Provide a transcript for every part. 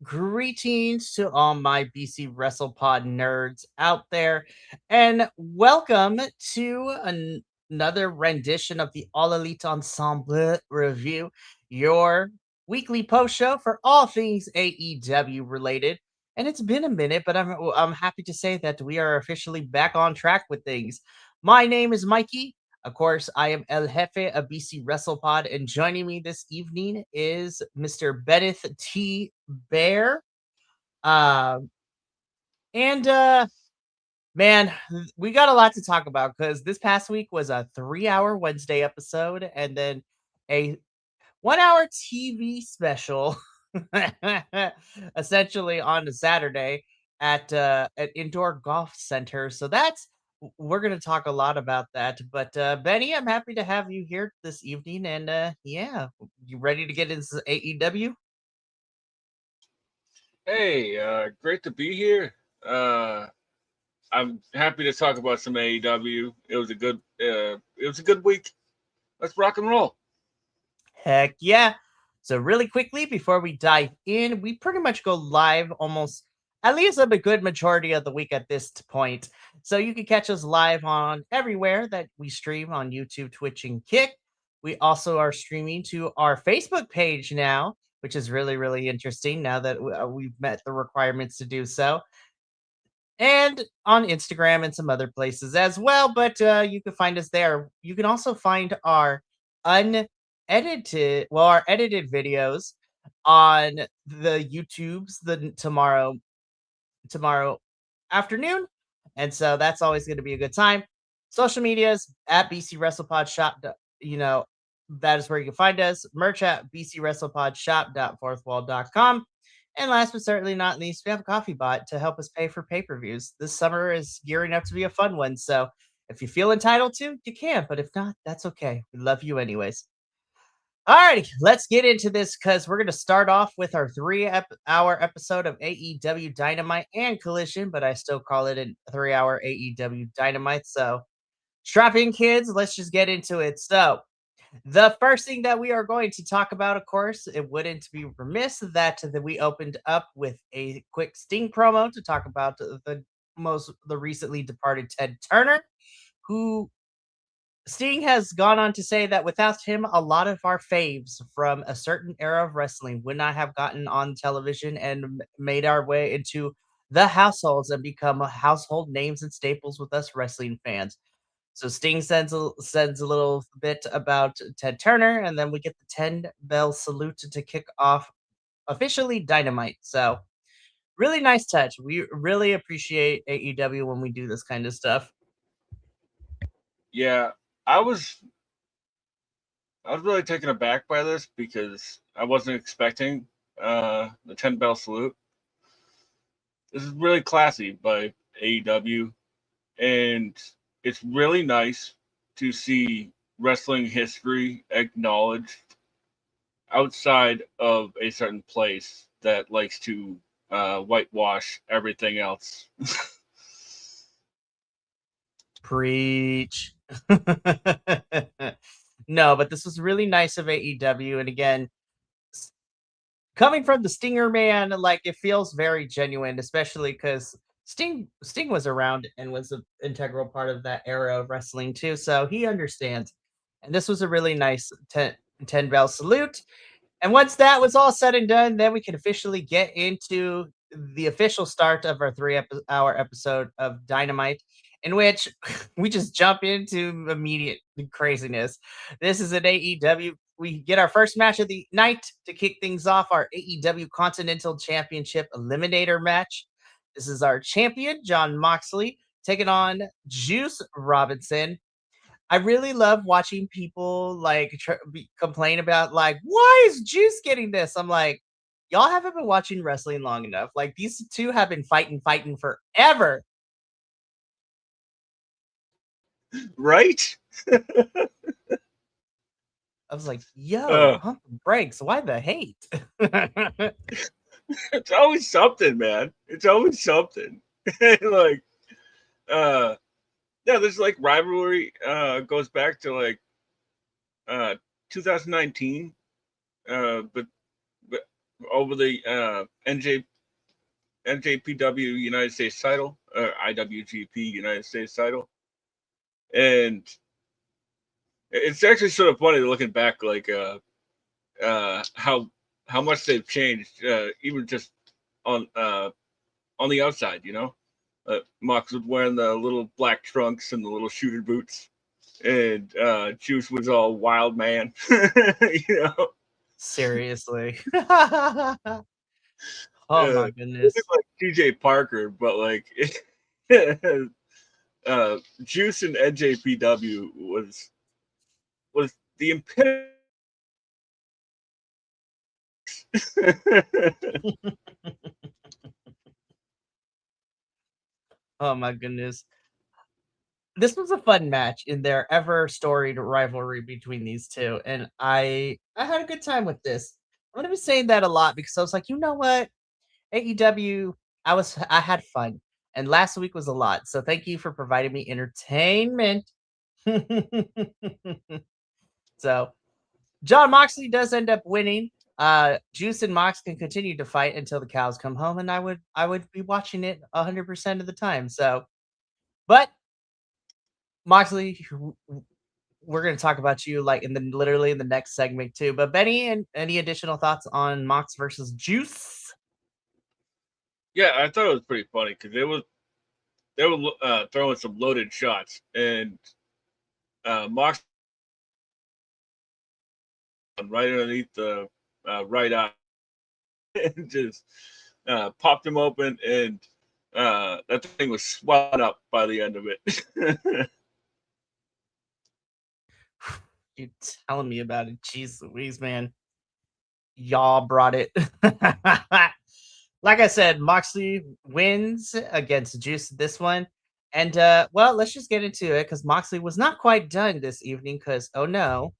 Greetings to all my BC WrestlePod nerds out there, and welcome to another rendition of the All Elite Ensemble review, your weekly post show for all things AEW related. And it's been a minute, but I'm happy to say that we are officially back on track with things. My name is Mikey. Of course, I am El Jefe of BC WrestlePod, and joining me this evening is Mr. Bennett T. Bear. Um, and man, we got a lot to talk about because this past week was a 3-hour Wednesday episode and then a 1-hour TV special, essentially on a Saturday at an indoor golf center. So we're gonna talk a lot about that. But Benny, I'm happy to have you here this evening, and yeah, you ready to get into AEW? Hey, great to be here. Uh, I'm happy to talk about some AEW. It was a good week. Let's rock and roll. Heck yeah. So really quickly before we dive in, we pretty much go live almost at least a good majority of the week at this point. So you can catch us live on everywhere that we stream on YouTube, Twitch, and Kick. We also are streaming to our Facebook page now, which is really, really interesting now that we've met the requirements to do so. And on Instagram and some other places as well. But you can find us there. You can also find our our edited videos on the YouTubes the tomorrow afternoon, and so that's always going to be a good time. Social medias at BC WrestlePod Shop. You know, that is where you can find us. Merch at bcwrestlepodshop.fourthwall.com. And last but certainly not least, we have a coffee bot to help us pay for pay-per-views. This summer is gearing up to be a fun one, so if you feel entitled to, you can, but if not, that's okay. We love you anyways. Alrighty, let's get into this because we're going to start off with our 3-hour episode of AEW Dynamite and Collision, but I still call it a 3-hour AEW Dynamite. So strap in, kids. Let's just get into it. So the first thing that we are going to talk about, of course, it wouldn't be remiss that we opened up with a quick Sting promo to talk about the recently departed Ted Turner, who Sting has gone on to say that without him, a lot of our faves from a certain era of wrestling would not have gotten on television and made our way into the households and become household names and staples with us wrestling fans. So Sting sends a little bit about Ted Turner, and then we get the 10-bell salute to kick off officially Dynamite. So really nice touch. We really appreciate AEW when we do this kind of stuff. Yeah, I was I was really taken aback by this because I wasn't expecting the 10 bell salute. This is really classy by AEW, and it's really nice to see wrestling history acknowledged outside of a certain place that likes to whitewash everything else. Preach. No, but this was really nice of AEW. And again, s- coming from the Stinger man, like it feels very genuine, especially because Sting was around and was an integral part of that era of wrestling too. So he understands. And this was a really nice 10 bell salute. And once that was all said and done, then we can officially get into the official start of our 3-hour episode of Dynamite, in which we just jump into immediate craziness. This is an AEW. We get our first match of the night to kick things off, our AEW Continental Championship Eliminator match. This is our champion, John Moxley, taking on Juice Robinson. I really love watching people like complain about like, why is Juice getting this? I'm like, y'all haven't been watching wrestling long enough. Like these two have been fighting forever. Right? I was like, yo, Uh, pump the brakes. Why the hate? it's always something, man. It's always something. like, uh, yeah, this like rivalry goes back to uh 2019. But over the NJPW United States title, or IWGP United States title, and it's actually sort of funny looking back, like how much they've changed, even just on uh, on the outside. Mox was wearing the little black trunks and the little shooter boots, and Juice was all wild man. you know, Seriously. Oh my it goodness. looked like TJ Parker, but like Juice and NJPW was the epitome. Oh my goodness. This was a fun match in their ever storied rivalry between these two, and I had a good time with this. I'm gonna be saying that a lot because I was like, you know what, AEW, I had fun, and last week was a lot. So thank you for providing me entertainment. So John Moxley does end up winning. Juice and Mox can continue to fight until the cows come home, and I would be watching it 100% of the time. So, but Moxley, we're going to talk about you like in the literally in the next segment too. But Benny, and any additional thoughts on Mox versus Juice? Yeah, I thought it was pretty funny because they were throwing some loaded shots, and Mox right underneath the right eye, and just popped him open, and that thing was swelled up by the end of it. You telling me about it? Jeez Louise, man, y'all brought it. Like I said, Moxley wins against Juice this one. And well, let's just get into it because Moxley was not quite done this evening because oh no,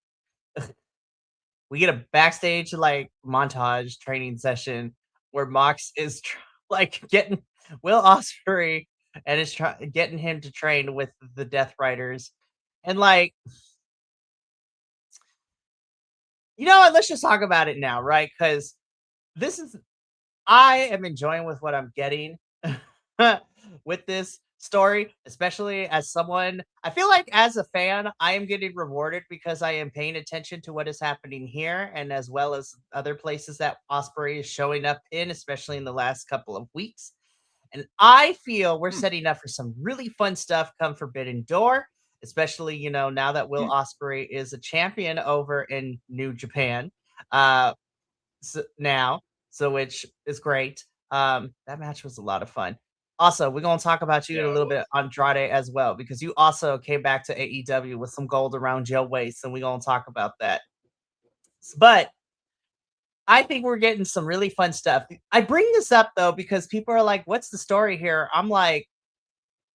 we get a backstage like montage training session where Mox is like getting Will Ospreay and is getting him to train with the Death Riders. And like, you know what? Let's just talk about it now, right? Because this is I am enjoying with what I'm getting with this story, especially as someone I feel like as a fan, I am getting rewarded because I am paying attention to what is happening here and as well as other places that Osprey is showing up in, especially in the last couple of weeks. And I feel we're setting up for some really fun stuff come Forbidden Door, especially, now that Will Osprey is a champion over in New Japan. Uh now, so which is great. That match was a lot of fun. Also, we're gonna talk about you in a Yeah, it little bit, was. Andrade, as well, because you also came back to AEW with some gold around your waist, and we're gonna talk about that. But I think we're getting some really fun stuff. I bring this up though because people are like, "What's the story here?" I'm like,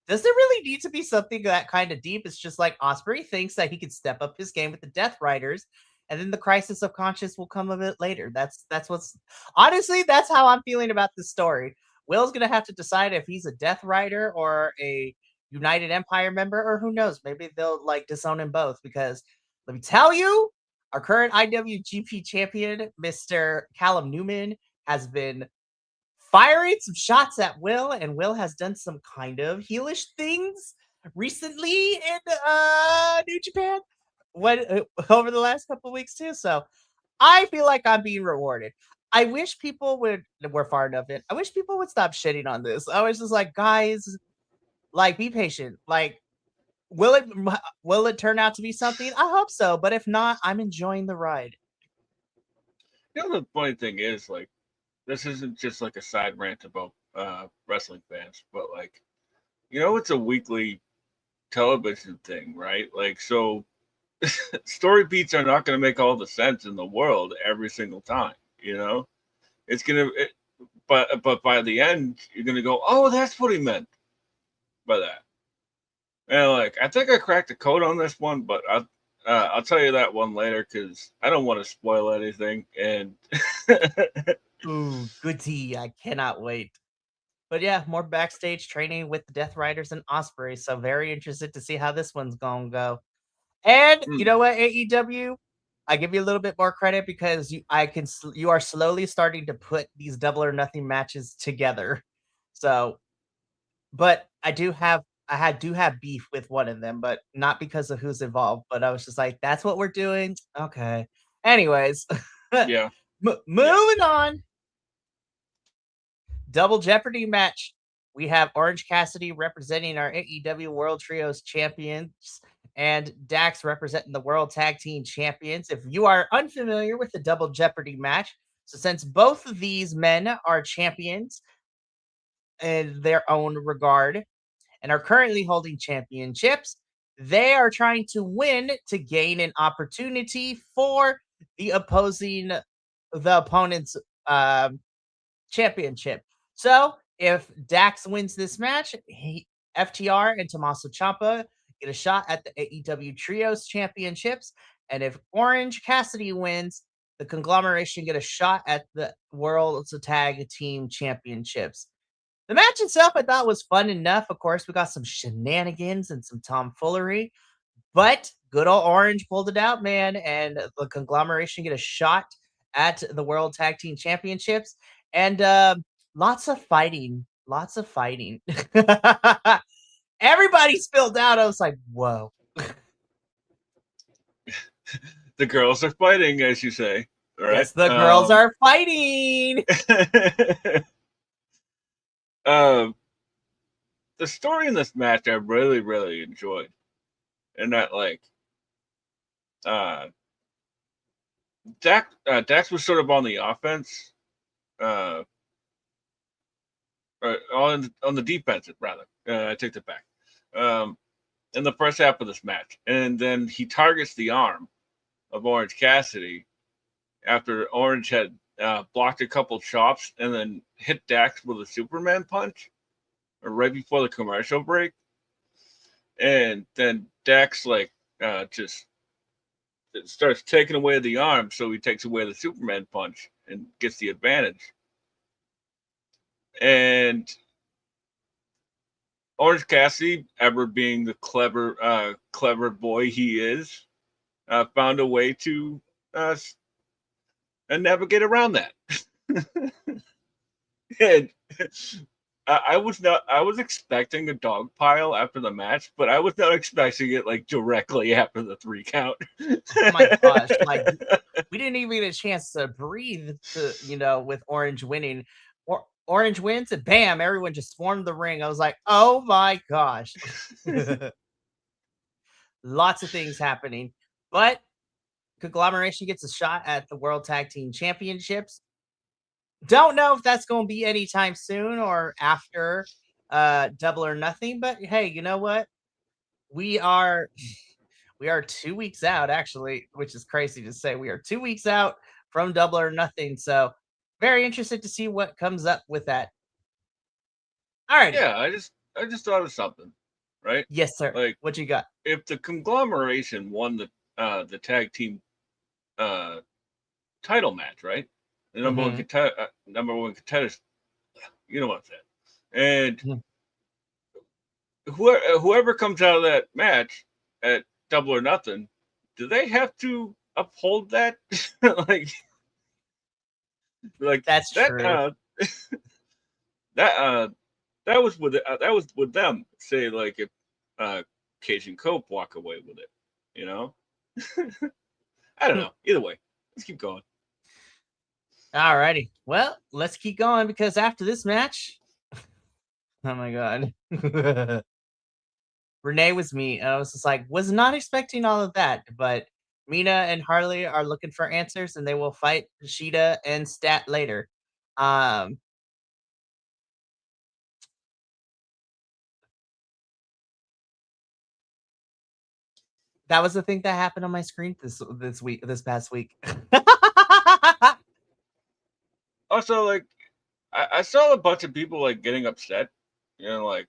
does there really need to be something that kind of deep? It's just like Osprey thinks that he could step up his game with the Death Riders, and then the crisis of conscience will come a bit later. That's what's honestly that's how I'm feeling about this story. Will's gonna have to decide if he's a Death Rider or a United Empire member, or who knows? Maybe they'll like disown him both. Because let me tell you, our current IWGP champion, Mr. Callum Newman, has been firing some shots at Will, and Will has done some kind of heelish things recently in New Japan. What over the last couple of weeks too. So I feel like I'm being rewarded. I wish people would we're far enough in. I wish people would stop shitting on this. I was just like, guys, like be patient. Like, will it turn out to be something? I hope so. But if not, I'm enjoying the ride. The funny thing is, like, this isn't just like a side rant about wrestling fans, but like, it's a weekly television thing, right? Like, so story beats are not going to make all the sense in the world every single time. It's but by the end, you're gonna go, oh, that's what he meant by that. And like, I think I cracked the code on this one, but I'll tell you that one later because I don't want to spoil anything. And Ooh, goody. I cannot wait. But yeah, more backstage training with the Death Riders and Osprey. So very interested to see how this one's gonna go. And you hmm, know what, AEW? I give you a little bit more credit because you are slowly starting to put these Double or Nothing matches together. So, but do have beef with one of them, but not because of who's involved. But I was just like, that's what we're doing. Okay. Anyways, Yeah. moving on. Double Jeopardy match. We have Orange Cassidy representing our AEW World Trios champions and Dax representing the World Tag Team champions. If you are unfamiliar with the Double Jeopardy match, so since both of these men are champions in their own regard and are currently holding championships, they are trying to win to gain an opportunity for the opponent's championship. So if Dax wins this match, FTR and Tommaso Ciampa get a shot at the AEW Trios Championships. And if Orange Cassidy wins, the conglomeration get a shot at the World's Tag Team Championships. The match itself I thought was fun enough. Of course, we got some shenanigans and some tomfoolery, but good old Orange pulled it out, man, and the conglomeration get a shot at the World Tag Team Championships, and lots of fighting, lots of fighting. Everybody spilled out. I was like, whoa. The girls are fighting, as you say. Right? Yes, the girls are fighting. The story in this match I really, really enjoyed. And that, like, Dax was sort of on the offense, or on the defensive, rather. I take that back. In the first half of this match. And then he targets the arm of Orange Cassidy after Orange had blocked a couple chops and then hit Dax with a Superman punch right before the commercial break. And then Dax, like, just starts taking away the arm, so he takes away the Superman punch and gets the advantage. And Orange Cassidy, ever being the clever boy he is, found a way to navigate around that. And I was expecting a dog pile after the match, but I was not expecting it like directly after the 3 count. Oh my gosh, like we didn't even get a chance to breathe with Orange winning. Orange wins and bam, everyone just swarmed the ring. I was like, oh my gosh. Lots of things happening. But conglomeration gets a shot at the World Tag Team Championships. Don't know if that's going to be anytime soon or after Double or Nothing, but hey, you know what? We are 2 weeks out, actually, which is crazy to say. We are 2 weeks out from Double or Nothing, so very interested to see what comes up with that. All right. Yeah, I just thought of something, right? Yes, sir. Like, what you got? If the conglomeration won the tag team title match, right? The number one contenders, you know what I'm saying. And whoever comes out of that match at Double or Nothing, do they have to uphold that? like that's true. That was with them. Say, like, if Cajun Cope walk away with it, you know. I don't know. Either way, let's keep going. All righty. Well, let's keep going because after this match, oh my god, Renee was me, and I was just like, was not expecting all of that, but Mina and Harley are looking for answers, and they will fight Sheeta and Stat later. That was the thing that happened on my screen this past week. Also, like, I saw a bunch of people like getting upset, like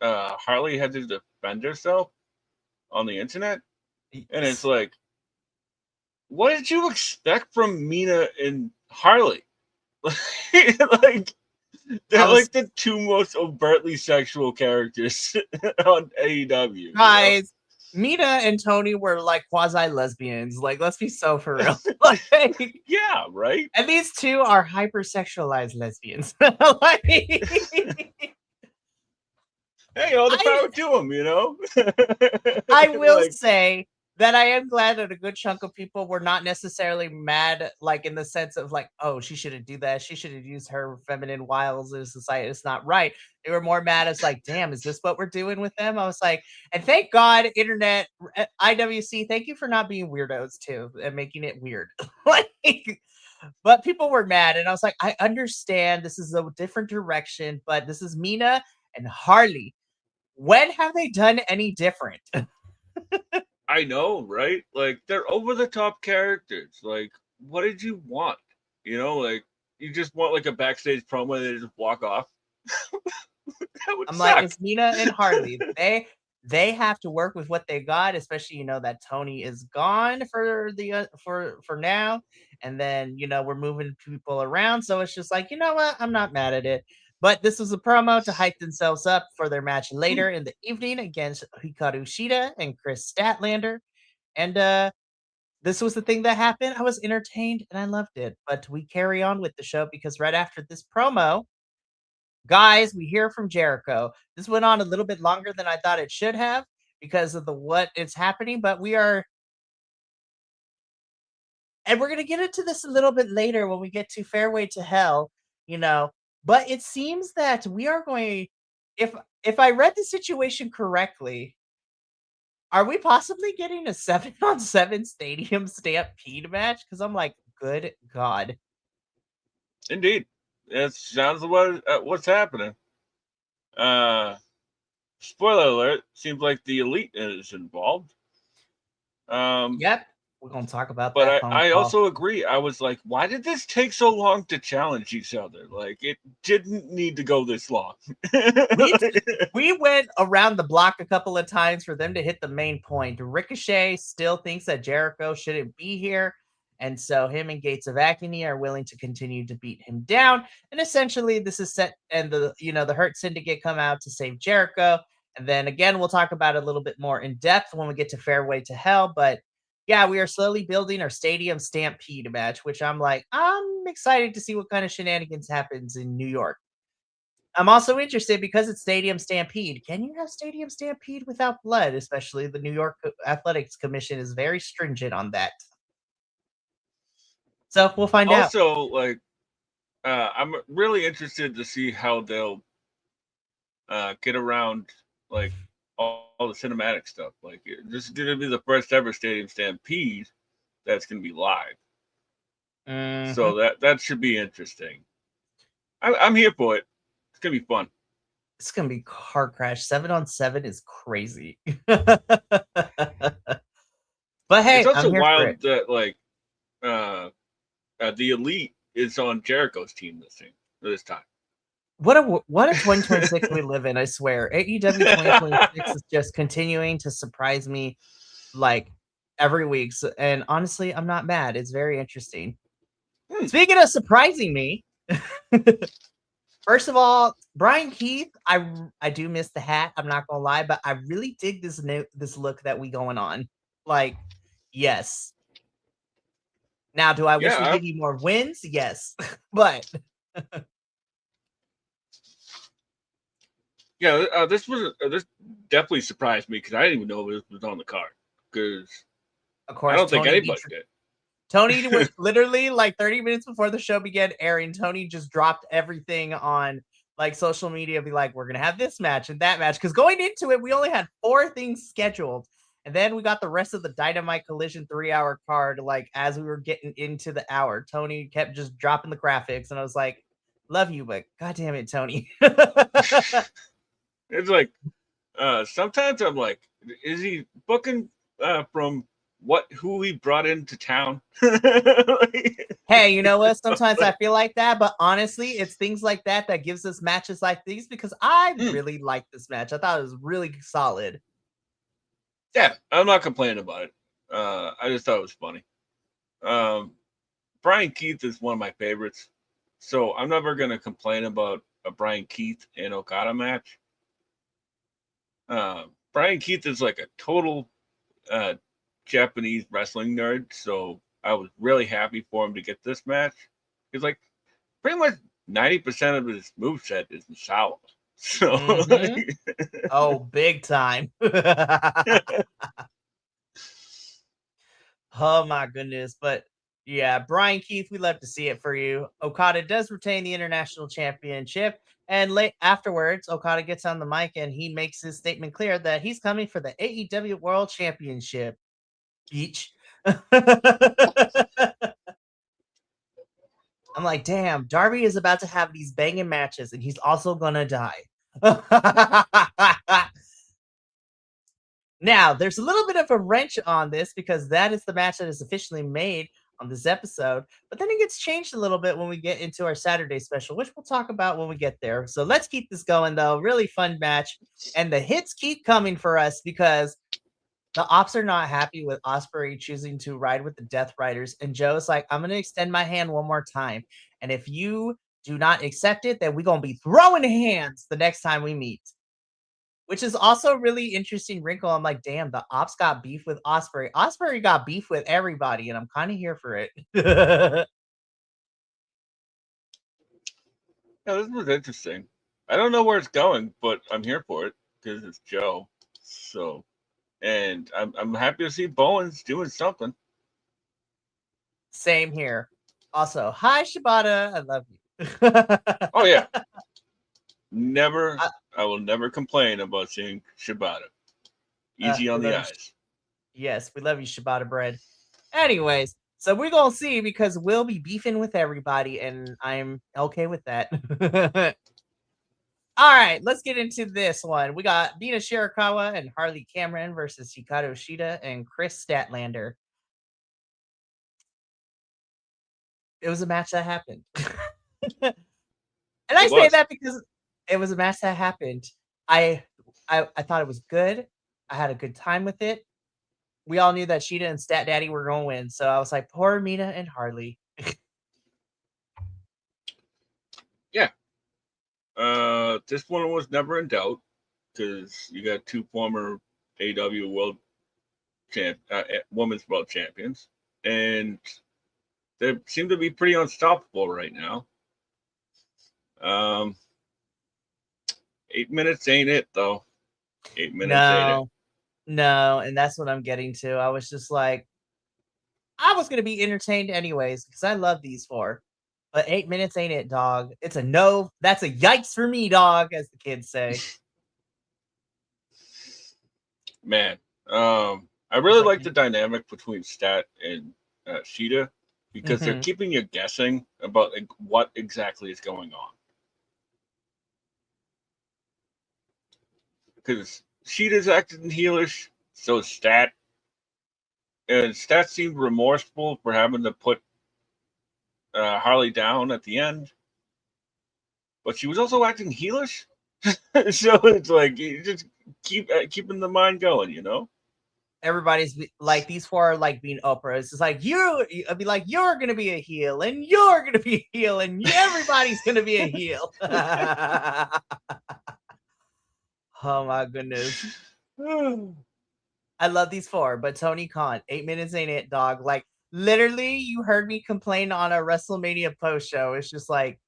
Harley had to defend herself on the internet, and it's like, what did you expect from Mina and Harley? Like, they're like the 2 most overtly sexual characters on AEW. Guys, Mina and Tony were like quasi lesbians. Like, let's be so for real. Like, Yeah, right. and these two are hypersexualized lesbians. Like, Hey, all the I power to them, you know. I will Like, say that I am glad that a good chunk of people were not necessarily mad, like in the sense of like, oh, she shouldn't do that. She should have used her feminine wiles in society. It's not right. They were more mad as like, damn, is this what we're doing with them? I was like, and thank God, internet, IWC, thank you for not being weirdos too and making it weird. Like, but people were mad, and I was like, I understand this is a different direction, but this is Mina and Harley. When have they done any different? I know, right? Like, they're over the top characters. Like, what did you want? You know, like, you just want like a backstage promo and they just walk off. That would I'm like, suck. it's Mina and Harley. They have to work with what they got, especially that Tony is gone for the for now, and then we're moving people around, so it's just like, you know what, I'm not mad at it. But this was a promo to hype themselves up for their match later in the evening against Hikaru Shida and Chris Statlander, and this was the thing that happened. I was entertained and I loved it. But we carry on with the show because right after this promo, guys, we hear from Jericho. This went on a little bit longer than I thought it should have because of the what is happening, but we are, and we're gonna get into this a little bit later when we get to Fairway to Hell, you know. But it seems that we are going, if if I read the situation correctly, are we possibly getting a 7-on-7 stadium stampede match? Because I'm like, good God. Indeed, it sounds what's happening. Uh, Spoiler alert: seems like the Elite is involved. Yep. We're gonna talk about But that phone I call. also agree. I was like, why did this take so long to challenge each other? Like, it didn't need to go this long. We we went around the block a couple of times for them to hit the main point. Ricochet still thinks that Jericho shouldn't be here, and so him and Gates of Agony are willing to continue to beat him down. And essentially, this is set, and the Hurt Syndicate come out to save Jericho. And then again, we'll talk about it a little bit more in depth when we get to Fairway to Hell. But yeah, we are slowly building our Stadium Stampede match, which I'm like, I'm excited to see what kind of shenanigans happens in New York. I'm also interested because it's Stadium Stampede. Can you have Stadium Stampede without blood? Especially the New York Athletics Commission is very stringent on that. So we'll find out. Also, like, I'm really interested to see how they'll get around like all the cinematic stuff. Like, this is going to be the first ever Stadium Stampede that's going to be live, Mhm. so that should be interesting. I'm here for it. It's going to be fun. It's gonna be car crash. 7-on-7 is crazy. But It's hey, I'm also here for it. wild that like uh, the Elite is on Jericho's team this time. What a 2026 we live in, I swear. AEW 2026 is just continuing to surprise me like every week. And honestly, I'm not mad. It's very interesting. Speaking of surprising me, first of all, Brian Keith, I do miss the hat. I'm not gonna lie, but I really dig this look that we going on. Like, yes. Now, do I wish we Yeah, give you more wins? Yes, but yeah. This definitely surprised me because I didn't even know it was on the card. Because of I course, don't think anybody did. Tony was literally like 30 minutes before the show began airing. Tony just dropped everything on like social media, be like, we're gonna have this match and that match. Because going into it, we only had 4 things scheduled. And then we got the rest of the Dynamite Collision 3-hour card. Like, as we were getting into the hour, Tony kept just dropping the graphics, and I was like, love you, but god damn it, Tony. It's like sometimes I'm like, is he booking from who he brought into town? Hey, you know what? Sometimes I feel like that, but honestly, it's things like that that gives us matches like these because I really like this match. I thought it was really solid. Yeah, I'm not complaining about it. I just thought it was funny. Um, Brian Keith is one of my favorites, so I'm never gonna complain about a Brian Keith and Okada match. Brian Keith is like a total Japanese wrestling nerd, so I was really happy for him to get this match. He's like pretty much 90% of his moveset is in Shawa. So Oh, big time. Oh my goodness. But yeah, Brian Keith, we love to see it for you. Okada does retain the international championship. And late afterwards, Okada gets on the mic and he makes his statement clear that he's coming for the AEW World Championship. Beach. I'm like, damn, Darby is about to have these banging matches and he's also gonna die. Now, there's a little bit of a wrench on this because that is the match that is officially made on this episode, but then it gets changed a little bit when we get into our Saturday special, which we'll talk about when we get there. So let's keep this going, though. Really fun match. And the hits keep coming for us because the Ops are not happy with Ospreay choosing to ride with the Death Riders. And Joe's like, I'm going to extend my hand one more time. And if you do not accept it, then we're going to be throwing hands the next time we meet. Which is also a really interesting wrinkle. I'm like, damn, the Ops got beef with Ospreay. Ospreay got beef with everybody, and I'm kind of here for it. Yeah, this was interesting. I don't know where it's going, but I'm here for it because it's Joe. So, and I'm happy to see Bowen's doing something. Same here. Also, hi Shibata, I love you. Oh yeah, I will never complain about seeing Shibata. Easy on the eyes. Yes, we love you, Shibata bread. Anyways, so we're gonna see because we'll be beefing with everybody, and I'm okay with that. All right, let's get into this one. We got Mina Shirakawa and Harley Cameron versus Hikaru Shida and Chris Statlander. It was a match that happened. And I say that because it was a match that happened. I thought it was good. I had a good time with it. We all knew that Shida and Stat Daddy were going to win, so I was like, poor Mina and Harley. Yeah. This one was never in doubt because you got two former AEW women's world champions, and they seem to be pretty unstoppable right now. 8 minutes ain't it though. 8 minutes ain't it. No, and that's what I'm getting to. I was just like, I was gonna be entertained anyways because I love these four. But 8 minutes ain't it, dog. It's a no. That's a yikes for me, dog, as the kids say. Man, I really like the dynamic between Stat and Shida because they're keeping you guessing about what exactly is going on. Because Sheeta's acting heelish, so is Stat. And Stat seemed remorseful for having to put Harley down at the end. But she was also acting heelish. So it's like, you just keeping the mind going, you know? Everybody's like, these four are like being Oprah. It's just like, I'd be like, you're going to be a heel, and you're going to be a heel, and everybody's going to be a heel. Oh my goodness. I love these four, but Tony Khan, 8 minutes ain't it, dog. Like, literally, you heard me complain on a WrestleMania post show. It's just like,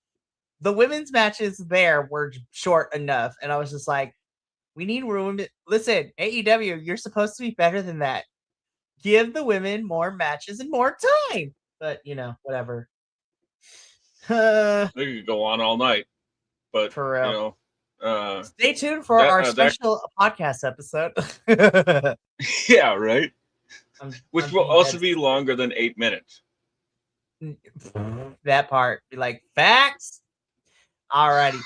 the women's matches there were short enough. And I was just like, we need room. Listen, AEW, you're supposed to be better than that. Give the women more matches and more time. But, whatever. They could go on all night. But, for real. you know. Stay tuned for our special podcast episode. Yeah, right. Which will also be longer than 8 minutes. That part. Be like, facts? Alrighty.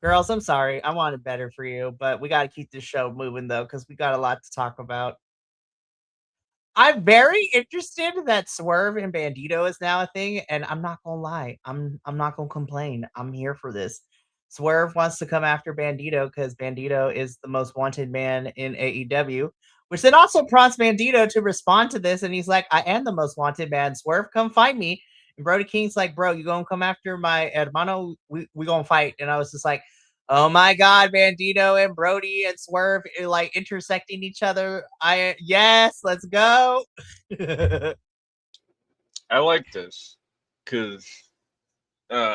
Girls, I'm sorry. I wanted better for you, but we got to keep this show moving, though, because we got a lot to talk about. I'm very interested that Swerve and Bandito is now a thing, and I'm not gonna lie. I'm not gonna complain. I'm here for this. Swerve wants to come after Bandito because Bandito is the most wanted man in AEW, which then also prompts Bandito to respond to this, and he's like, I am the most wanted man. Swerve, come fight me. And Brody King's like, bro, you gonna come after my hermano? We gonna fight. And I was just like, Oh my God, Bandito and Brody and Swerve like intersecting each other. Yes, let's go. I like this because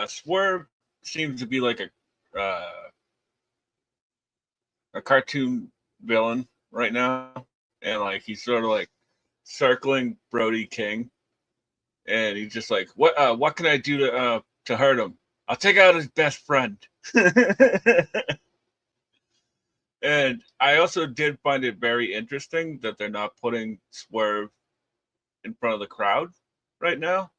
Swerve seems to be like a cartoon villain right now, and like he's sort of like circling Brody King, and he's just like, what can I do to hurt him? I'll take out his best friend. And I also did find it very interesting that they're not putting Swerve in front of the crowd right now.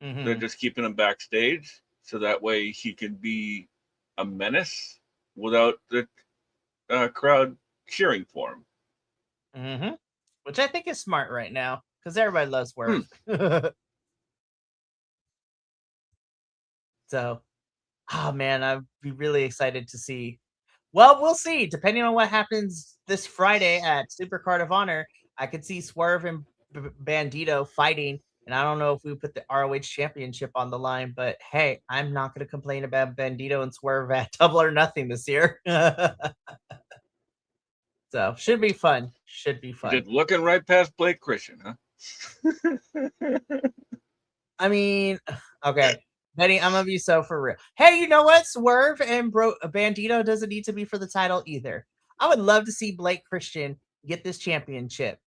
They're Mm-hmm. just keeping him backstage so that way he can be a menace without the crowd cheering for him. Mm-hmm. Which I think is smart right now because everybody loves Hmm. Swerve. So, oh man, I'd be really excited to see. Well, we'll see. Depending on what happens this Friday at Super Card of Honor, I could see Swerve and Bandito fighting. And I don't know if we put the ROH Championship on the line, but hey, I'm not going to complain about Bandito and Swerve at Double or Nothing this year. So should be fun. Should be You're fun. just looking right past Blake Christian, huh? I mean, okay. Benny, I'm gonna be so for real. Hey, you know what? Swerve and Bandito doesn't need to be for the title either. I would love to see Blake Christian get this championship.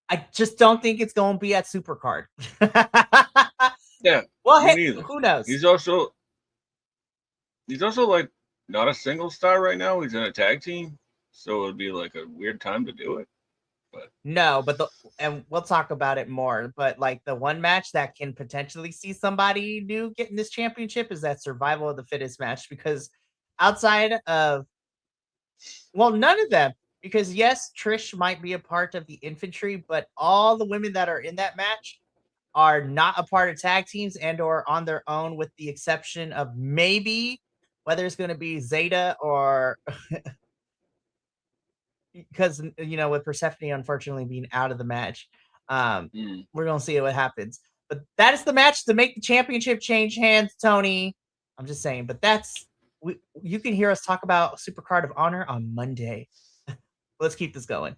I just don't think it's going to be at Supercard. Yeah, Well, me hey, neither. who knows? He's also like not a single star right now. He's in a tag team, so it'd be like a weird time to do it. But No, but and we'll talk about it more. But like the one match that can potentially see somebody new getting this championship is that Survival of the Fittest match because outside of none of them. Because yes, Trish might be a part of the infantry, but all the women that are in that match are not a part of tag teams and or on their own, with the exception of maybe whether it's going to be Zeta or because with Persephone unfortunately being out of the match, we're gonna see what happens. But that is the match to make the championship change hands, Tony. I'm just saying, but you can hear us talk about Super Card of Honor on Monday. Let's keep this going.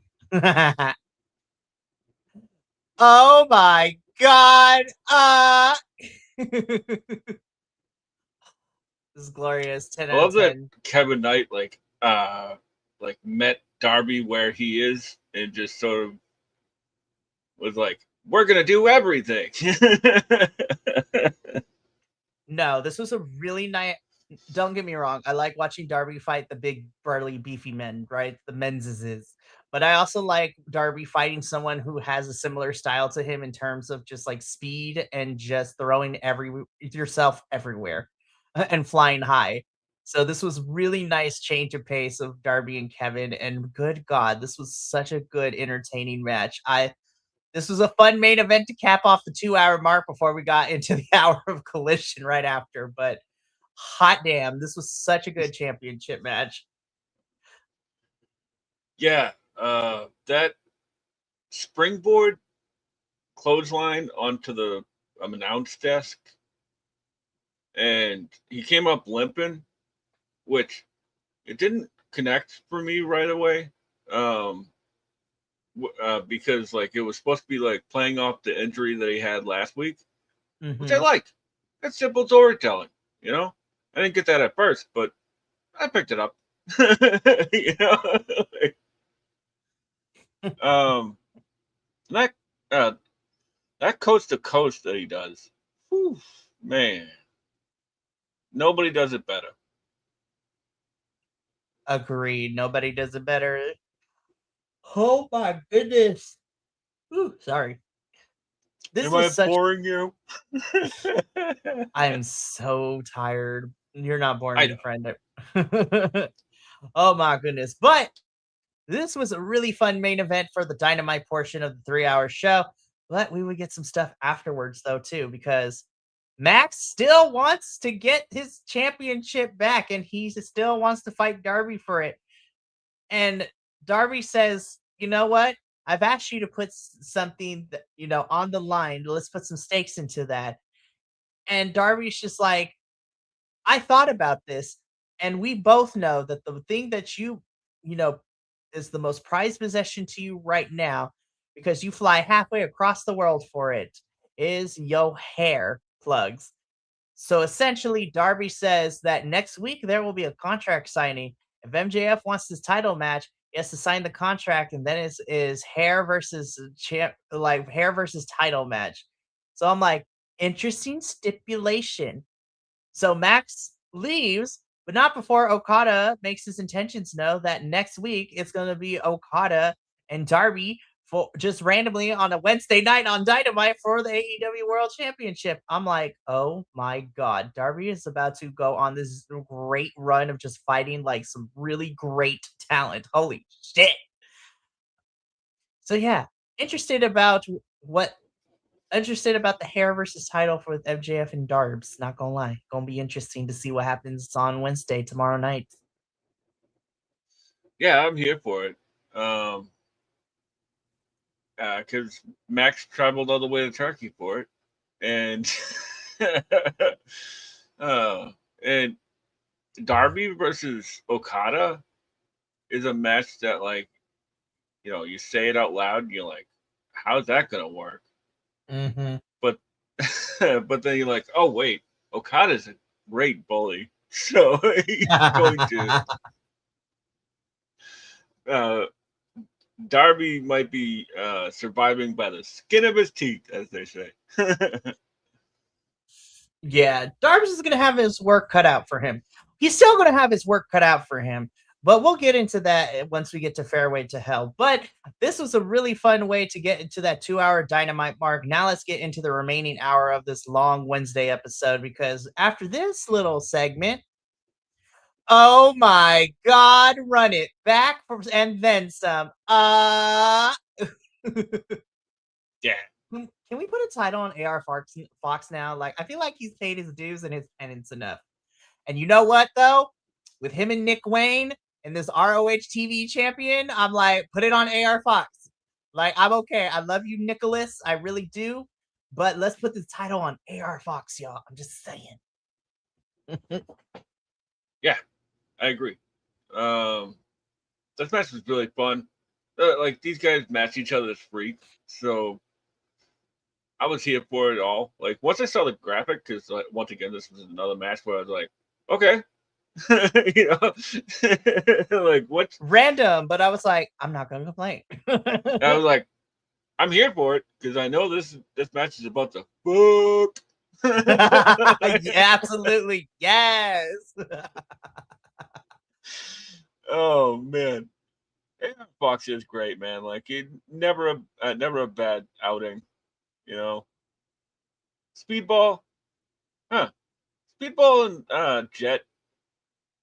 Oh my god. This is glorious. 10 I out of love that 10. Kevin Knight like met Darby where he is and just sort of was like, "We're gonna do everything." No, this was a really nice. Don't get me wrong. I like watching Darby fight the big, burly, beefy men, right? The men's. But I also like Darby fighting someone who has a similar style to him in terms of just like speed and just throwing yourself everywhere and flying high. So this was really nice change of pace of Darby and Kevin. And good God, this was such a good, entertaining match. This was a fun main event to cap off the 2-hour mark before we got into the hour of Collision right after. But hot damn, this was such a good championship match. Yeah, that springboard clothesline onto the announce desk, and he came up limping, which it didn't connect for me right away. Um, because like it was supposed to be like playing off the injury that he had last week, which I Mm-hmm. liked. It's simple storytelling, you know. I didn't get that at first, but I picked it up. you know, like, um, that uh, that coast to coast that he does, whew, man, nobody does it better. Agreed. Nobody does it better. Oh my goodness. Ooh, sorry. This Am was I such. boring you? I'm so tired. You're not boring I me, know. friend. Oh my goodness. But this was a really fun main event for the Dynamite portion of the 3-hour show. But we would get some stuff afterwards, though, too, because Max still wants to get his championship back and he still wants to fight Darby for it. And Darby says, you know what? I've asked you to put something, on the line. Let's put some stakes into that. And Darby's just like, I thought about this. And we both know that the thing that you know, is the most prized possession to you right now, because you fly halfway across the world for it, is your hair plugs. So essentially, Darby says that next week there will be a contract signing. If MJF wants this title match, he has to sign the contract, and then is hair versus hair versus title match. So I'm like, interesting stipulation. So Max leaves, but not before Okada makes his intentions known that next week it's going to be Okada and Darby for just randomly on a Wednesday night on Dynamite for the AEW World Championship. I'm like, oh my God, Darby is about to go on this great run of just fighting like some really great talent. Holy shit. So yeah, interested about what interested about the hair versus title for MJF and Darbs. Not gonna lie, gonna be interesting to see what happens on Wednesday tomorrow night. Yeah, I'm here for it. Because Max traveled all the way to Turkey for it, and and Darby versus Okada is a match that, like, you say it out loud, and you're like, how's that gonna work? Mm-hmm. But but then you're like, oh wait, Okada's a great bully, so he's going to. Uh, Darby might be surviving by the skin of his teeth, as they say. Yeah, Darbs is gonna have his work cut out for him. He's still gonna have his work cut out for him, but we'll get into that once we get to Fairway to Hell. But this was a really fun way to get into that 2-hour Dynamite mark. Now let's get into the remaining hour of this long Wednesday episode, because after this little segment, oh my God, run it back and then some. Yeah. Can we put a title on AR Fox now? Like, I feel like he's paid his dues and his penance enough. And you know what, though? With him and Nick Wayne and this ROH TV champion, I'm like, put it on AR Fox. Like, I'm okay. I love you, Nicholas. I really do. But let's put the title on AR Fox, y'all. I'm just saying. Yeah, I agree. This match was really fun. Like, these guys match each other's freak, so I was here for it all. Like, once I saw the graphic, because once again, this was another match where I was like, okay, like what? Random, but I was like, I'm not gonna complain. I was like, I'm here for it because I know this match is about to fuck. Yeah, absolutely, yes. Oh man, Fox is great, man. Like, he never a bad outing. Speedball, huh? Speedball and Jet,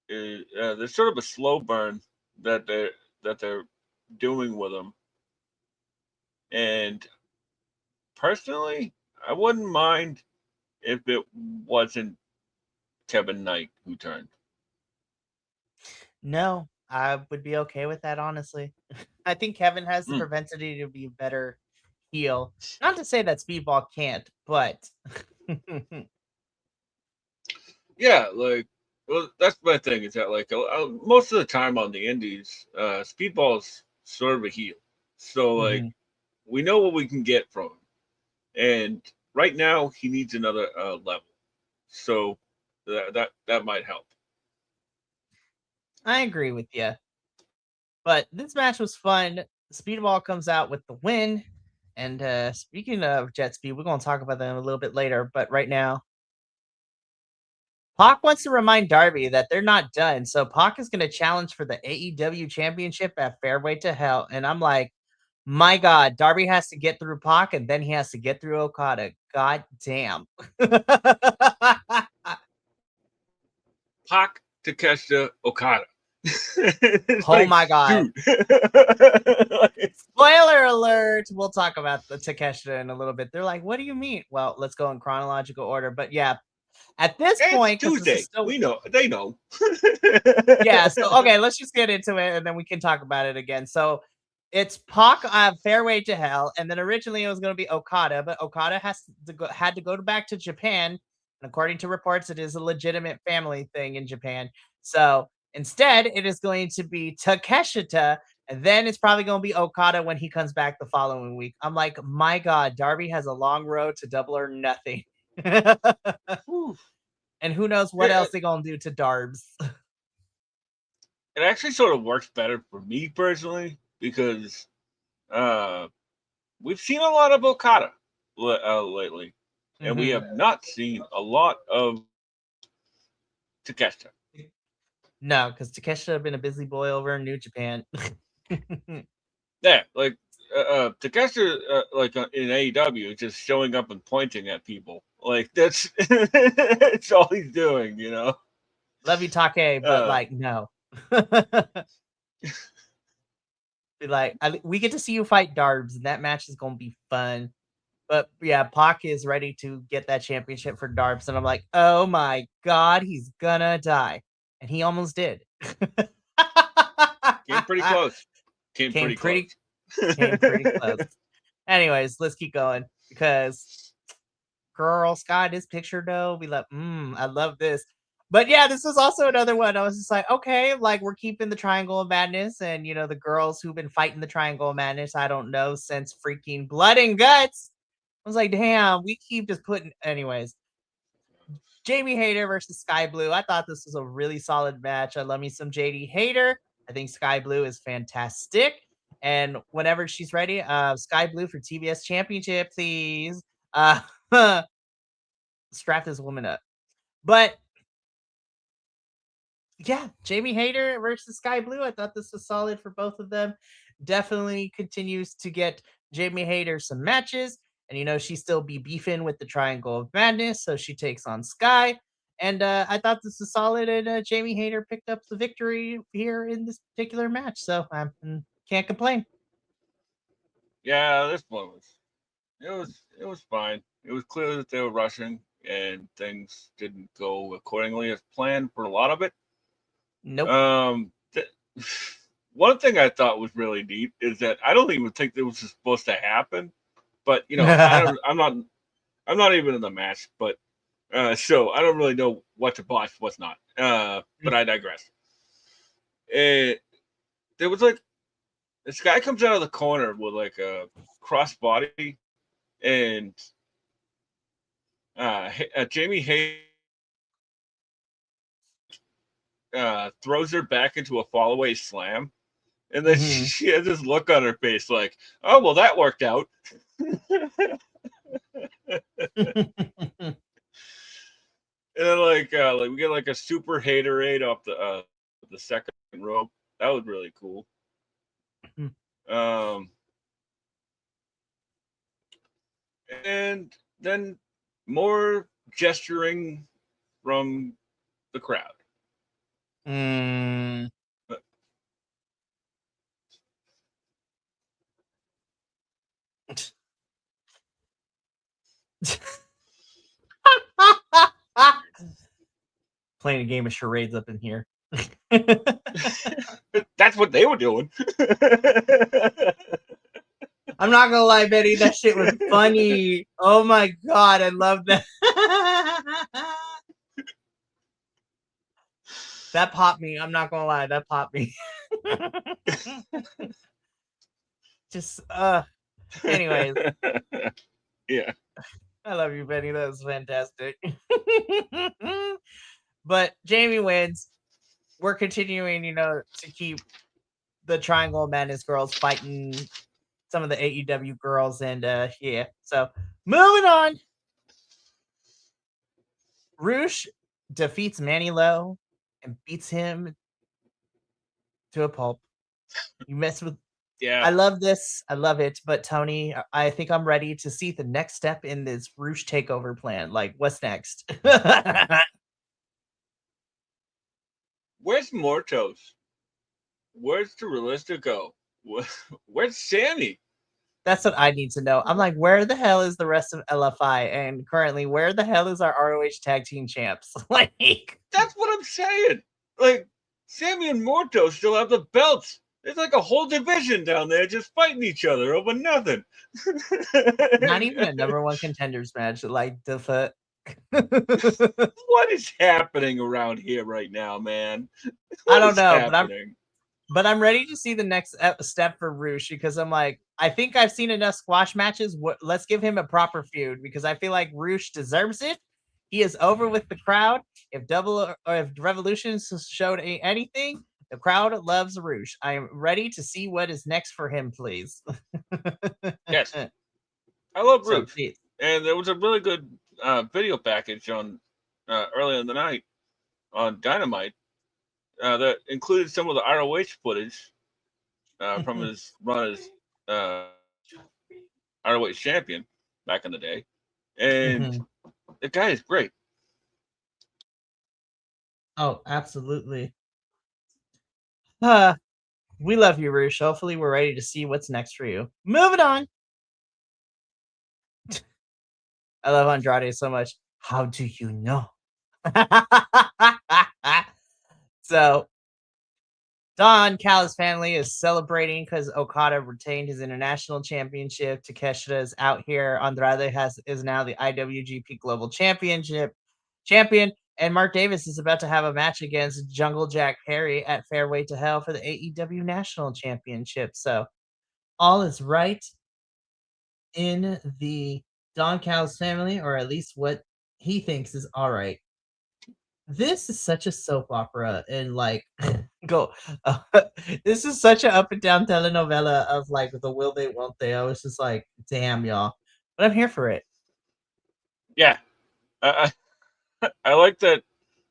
there's sort of a slow burn that they're doing with them, and personally, I wouldn't mind if it wasn't Kevin Knight who turned. No, I would be okay with that, honestly. I think Kevin has the Mm. propensity to be a better heel. Not to say that Speedball can't, but Yeah, like, well, that's my thing. Is that, like, most of the time on the Indies, Speedball's sort of a heel, so like Mhm. we know what we can get from him, and right now he needs another level, so that might help. I agree with you. But this match was fun. Speedball comes out with the win. And speaking of Jet Speed, we're going to talk about them a little bit later. But right now, Pac wants to remind Darby that they're not done. So Pac is going to challenge for the AEW championship at Fairway to Hell. And I'm like, my God, Darby has to get through Pac and then he has to get through Okada. God damn. Pac, Takeshita, Okada. It's Oh like, my God. dude. Spoiler alert. We'll talk about the Takeshita in a little bit. They're like, what do you mean? Well, let's go in chronological order. But yeah, at this It's point, because this is Tuesday. still We know. They know. yeah. So okay, let's just get into it, and then we can talk about it again. So it's Pac Fairway to Hell, and then originally it was going to be Okada, but Okada had to go back to Japan, and according to reports, it is a legitimate family thing in Japan. So instead, it is going to be Takeshita, and then it's probably going to be Okada when he comes back the following week. I'm like, my God, Darby has a long road to Double or Nothing. And who knows what else they're going to do to Darbs. It actually sort of works better for me personally because we've seen a lot of Okada lately, and we have not seen a lot of Takeshita. No, because Takeshita have been a busy boy over in New Japan. Yeah, like Takeshita, in AEW, just showing up and pointing at people. Like that's it's all he's doing, you know. Love you, Take, but like no. Be like, we get to see you fight Darbs, and that match is gonna be fun. But yeah, Pac is ready to get that championship for Darbs, and I'm like, oh my God, he's gonna die, and he almost did. Came pretty close. Came pretty close. Anyways, let's keep going because girl, Sky, this picture though, be like, I love this. But yeah, this was also another one. I was just like, okay, like we're keeping the Triangle of Madness, and the girls who've been fighting the Triangle of Madness, I don't know, since freaking Blood and Guts. I was like, damn, we keep just putting. Anyways, Jamie Hayter versus Sky Blue. I thought this was a really solid match. I love me some JD Hayter. I think Sky Blue is fantastic. And whenever she's ready, Sky Blue for TBS Championship, please. Strap this woman up. But yeah, Jamie Hayter versus Sky Blue. I thought this was solid for both of them. Definitely continues to get Jamie Hayter some matches. And she still be beefing with the Triangle of Madness, so she takes on Sky. And I thought this was solid, and Jamie Hayter picked up the victory here in this particular match. So I can't complain. Yeah, this one was fine. It was clear that they were rushing and things didn't go accordingly as planned for a lot of it. Nope. One thing I thought was really neat is that I don't even think this was supposed to happen, but I'm not even in the match, but so I don't really know what to botch, what's not. But I digress. There was like this guy comes out of the corner with like a crossbody, and Jamie Hayter throws her back into a fall-away slam. And then she has this look on her face like, oh, well, that worked out. And then like we get like a super haterade off the second rope. That was really cool. And then more gesturing from the crowd. Playing a game of charades up in here. That's what they were doing. I'm not gonna lie, Betty, that shit was funny. Oh my God, I love that. That popped me. I'm not gonna lie, that popped me. Just anyways. Yeah. I love you, Benny. That was fantastic. But Jamie wins. We're continuing, to keep the Triangle of Madness girls fighting some of the AEW girls, and yeah. So moving on. Roosh defeats Manny Lowe and beats him to a pulp. You mess with. Yeah. I love this. I love it. But Tony, I think I'm ready to see the next step in this Roosh takeover plan. Like, what's next? Where's Mortos? Where's the Realistico? Where's Sammy? That's what I need to know. I'm like, where the hell is the rest of LFI? And currently, where the hell is our ROH tag team champs? Like, that's what I'm saying. Like, Sammy and Mortos still have the belts. There's like a whole division down there just fighting each other over nothing. Not even a number one contenders match. Like, the What is happening around here right now, man? I What don't is know, happening? but I'm ready to see the next step for Roosh because I'm like, I think I've seen enough squash matches. Let's give him a proper feud because I feel like Roosh deserves it. He is over with the crowd. If if Revolution showed anything, the crowd loves Roosh. I am ready to see what is next for him, please. Yes, I love So Roosh, please. and there was a really good video package on earlier in the night on Dynamite that included some of the ROH footage from his run as ROH champion back in the day, and the guy is great. Oh, absolutely. We love you, Roosh. Hopefully, we're ready to see what's next for you. Moving on. I love Andrade so much. How do you know? So, Don Callis family is celebrating because Okada retained his international championship. Takeshita is out here. Andrade is now the IWGP Global champion, and Mark Davis is about to have a match against Jungle Jack Perry at Fairway to Hell for the AEW National Championship. So all is right in the Don Callis family, or at least what he thinks is all right. This is such a soap opera, and like, go. Uh, this is such an up and down telenovela of like the will they, won't they. I was just like, damn, y'all, but I'm here for it. Yeah, I like that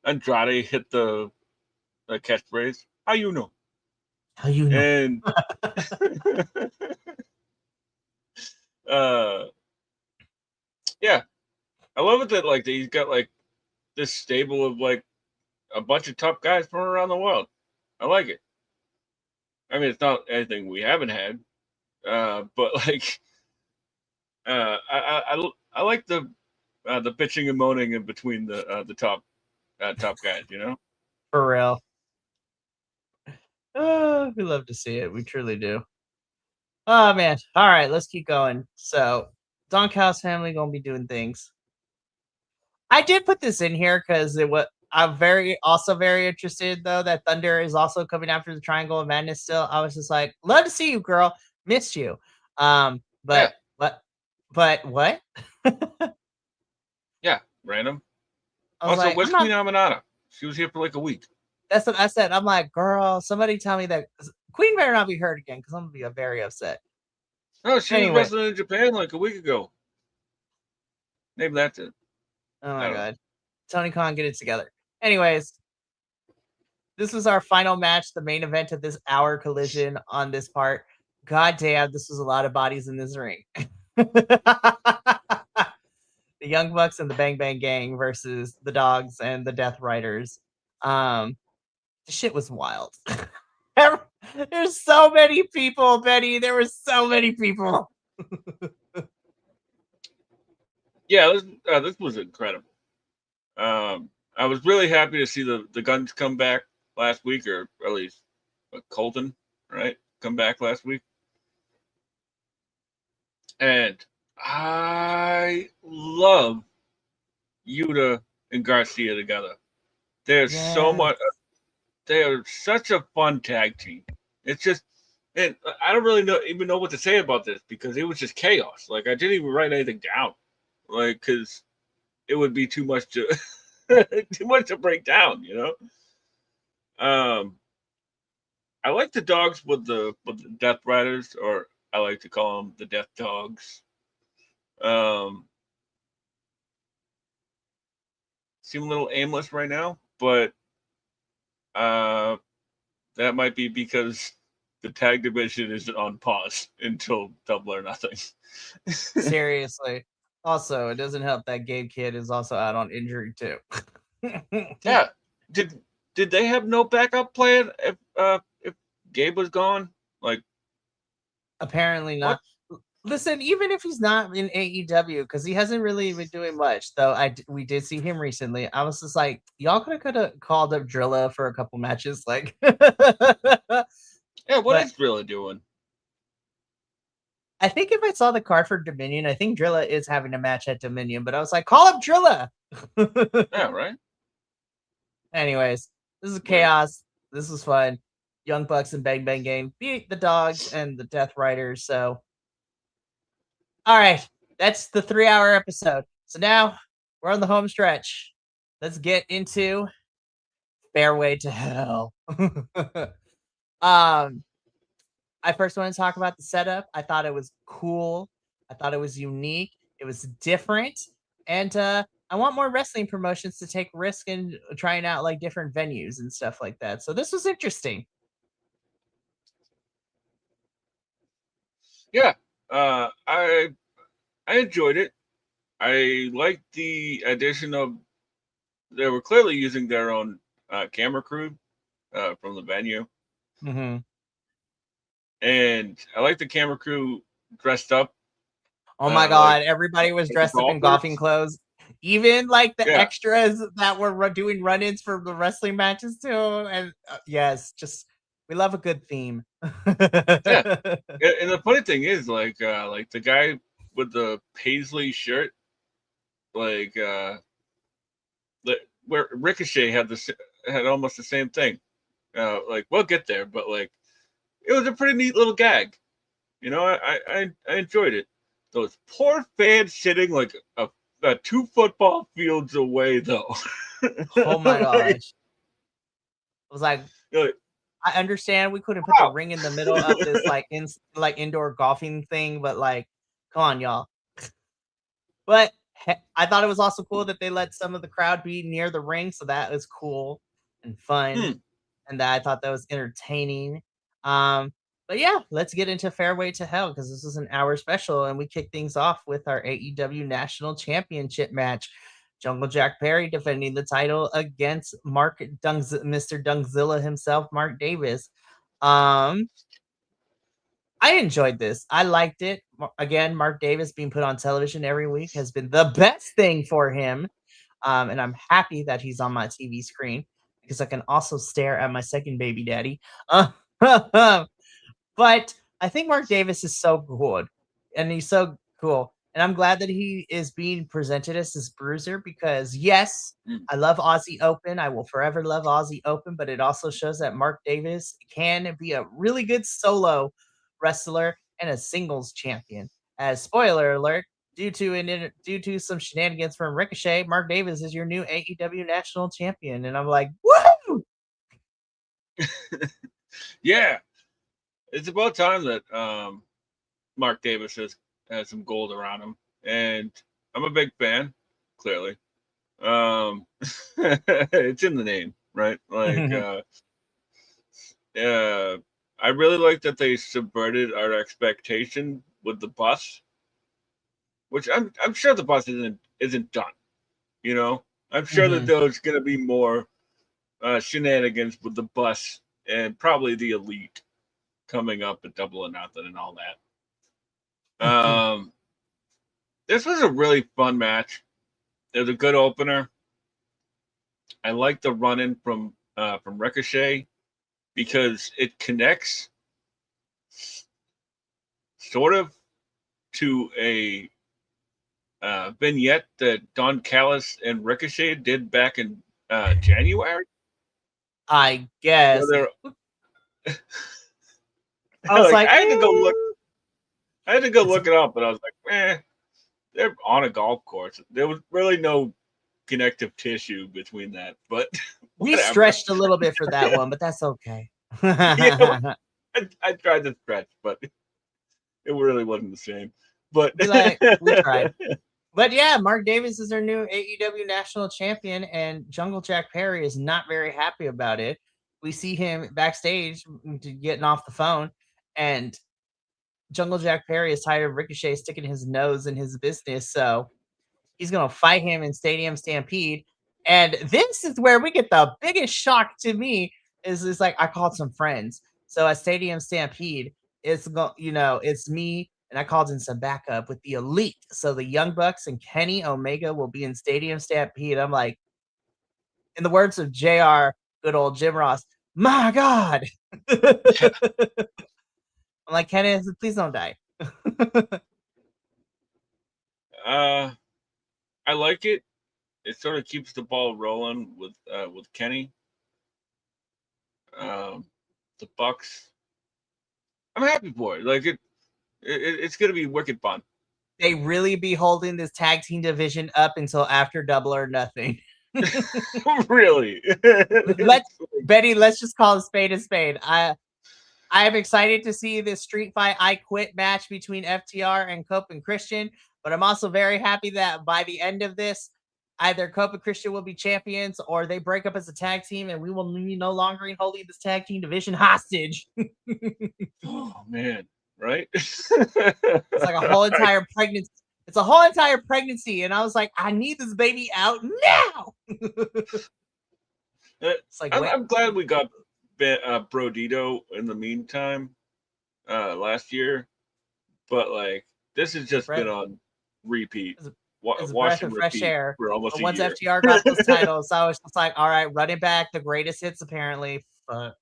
Andrade hit the catchphrase. How you know? How you know? And uh, yeah, I love it that like he's got like this stable of like a bunch of tough guys from around the world. I like it. I mean, it's not anything we haven't had, but like I like the bitching and moaning in between the top guys. You know. For real. We love to see it. We truly do. Oh man. All right, let's keep going. So, Don Callis family gonna be doing things. I did put this in here because it was. I'm very interested though that Thunder is also coming after the Triangle of Madness. Still, I was just like, love to see you, girl. Missed you. Um, Yeah. but but but what? Yeah. Random. I was Also, like, where's I'm not. Queen Aminata? She was here for like a week. That's what I said. I'm like, girl, somebody tell me that Queen better not be hurt again because I'm gonna be very upset. No, she was Anyway, wrestling in Japan like a week ago. Maybe that's it. oh I my don't know. god, Tony Khan, get it together. Anyways, this was our final match, the main event of this hour collision on this part. God damn, this was a lot of bodies in this ring. The Young Bucks and the Bang Bang Gang versus the Dogs and the Death Riders. The shit was wild. There's so many people, Betty. There were so many people. Yeah, this was incredible. I was really happy to see the Guns come back last week, or at least Colton, right, come back last week, and I love Yuta and Garcia together. There's so Yeah. much. They are such a fun tag team. It's just, and I don't really even know what to say about this because it was just chaos. Like I didn't even write anything down, like because it would be too much to too much to break down. You know. I like the dogs with the Death Riders, or I like to call them the Death Dogs. Um, seem a little aimless right now, but uh, that might be because the tag division is on pause until Double or Nothing. Seriously. Also, it doesn't help that Gabe Kid is also out on injury too. Yeah, did they have no backup plan if Gabe was gone? Like Apparently what? not. Listen, even if he's not in AEW, because he hasn't really been doing much, though. We did see him recently. I was just like, y'all could have called up Drilla for a couple matches, like. Yeah, what But is Drilla doing? I think if I saw the card for Dominion, I think Drilla is having a match at Dominion, but I was like, call up Drilla. Yeah, right. Anyways, this is Weird. chaos. This was fun. Young Bucks and Bang Bang Gang beat the Dogs and the Death Riders. So, all right, that's the 3-hour episode. So now we're on the home stretch. Let's get into Fairway to Hell. I first want to talk about the setup. I thought it was cool. I thought it was unique. It was different. And I want more wrestling promotions to take risk in trying out like different venues and stuff like that. So this was interesting. Yeah, I enjoyed it. I liked the addition of they were clearly using their own camera crew from the venue, Mm-hmm. and I like the camera crew dressed up. Oh my Like god, everybody was like the dressed up in golfers. golfing clothes. Even like the Yeah, extras that were doing run-ins for the wrestling matches too. And yes, just we love a good theme. yeah. And the funny thing is, like the guy with the paisley shirt, like where Ricochet had almost the same thing. Like we'll get there, but like it was a pretty neat little gag. You know, I enjoyed it. Those poor fans sitting like a 2 football fields away, though. Oh my like, gosh. I was like, like, I understand we couldn't put the wow. ring in the middle of this like indoor golfing thing, but like, come on, y'all. But I thought it was also cool that they let some of the crowd be near the ring, so that was cool and fun, and that I thought that was entertaining. But yeah, let's get into Fairway to Hell because this is an hour special, and we kick things off with our AEW National Championship match. Jungle Jack Perry defending the title against Mr. Dungzilla himself, Mark Davis. Um, I enjoyed this. I liked it. Again, Mark Davis being put on television every week has been the best thing for him. And I'm happy that he's on my TV screen because I can also stare at my second baby daddy. But I think Mark Davis is so good and he's so cool. And I'm glad that he is being presented as this bruiser because, yes, I love Aussie Open. I will forever love Aussie Open, but it also shows that Mark Davis can be a really good solo wrestler and a singles champion. As spoiler alert, due to some shenanigans from Ricochet, Mark Davis is your new AEW National Champion, and I'm like, woo! Yeah, it's about time that Mark Davis has some gold around him, and I'm a big fan. Clearly, it's in the name, right? Like, I really like that they subverted our expectation with the bus, which I'm sure the bus isn't done. You know, I'm sure that there's going to be more shenanigans with the bus and probably the elite coming up at Double or Nothing and all that. This was a really fun match. It was a good opener. I like the run in from Ricochet because it connects sort of to a vignette that Don Callis and Ricochet did back in January. I guess. I was like, I had to go look. I had to go look it up, but I was like, they're on a golf course. There was really no connective tissue between that, but we stretched a little bit for that one, but that's okay. Yeah, I tried to stretch, but it really wasn't the same. But we tried. But yeah, Mark Davis is our new AEW National Champion, and Jungle Jack Perry is not very happy about it. We see him backstage getting off the phone, and Jungle Jack Perry is tired of Ricochet sticking his nose in his business, so he's going to fight him in Stadium Stampede. And this is where we get the biggest shock to me is like I called some friends. So at Stadium Stampede, it's me and I called in some backup with the Elite. So the Young Bucks and Kenny Omega will be in Stadium Stampede. I'm like, in the words of JR, good old Jim Ross, my God. I'm like, Kenneth, please don't die. I like it. It sort of keeps the ball rolling with Kenny. The Bucks. I'm happy for it. Like it's gonna be wicked fun. They really be holding this tag team division up until after Double or Nothing. Really? Let's just call a spade a spade. I'm excited to see this Street Fight I Quit match between FTR and Cope and Christian, but I'm also very happy that by the end of this, either Cope and Christian will be champions or they break up as a tag team and we will be no longer holding this tag team division hostage. Oh man, right? It's like a whole entire pregnancy. It's a whole entire pregnancy, and I was like, I need this baby out now. It's like, I'm glad we got Brodito in the meantime last year, but like this has just been on repeat. It's a breath of fresh air. For almost Once a year. FTR got those titles, I was just like, all right, running back, the greatest hits apparently. All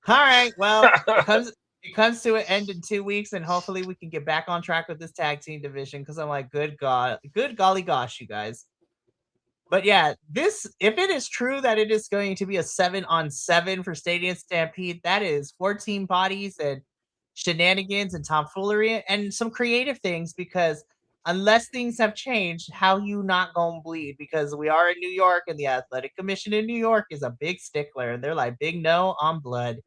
right, well, it comes to an end in 2 weeks, and hopefully we can get back on track with this tag team division because I'm like, good golly gosh, you guys. But yeah, if it is true that it is going to be a 7-on-7 for Stadium Stampede, that is 14 bodies and shenanigans and tomfoolery and some creative things, because unless things have changed, how you not gonna bleed? Because we are in New York and the Athletic Commission in New York is a big stickler and they're like, big no on blood.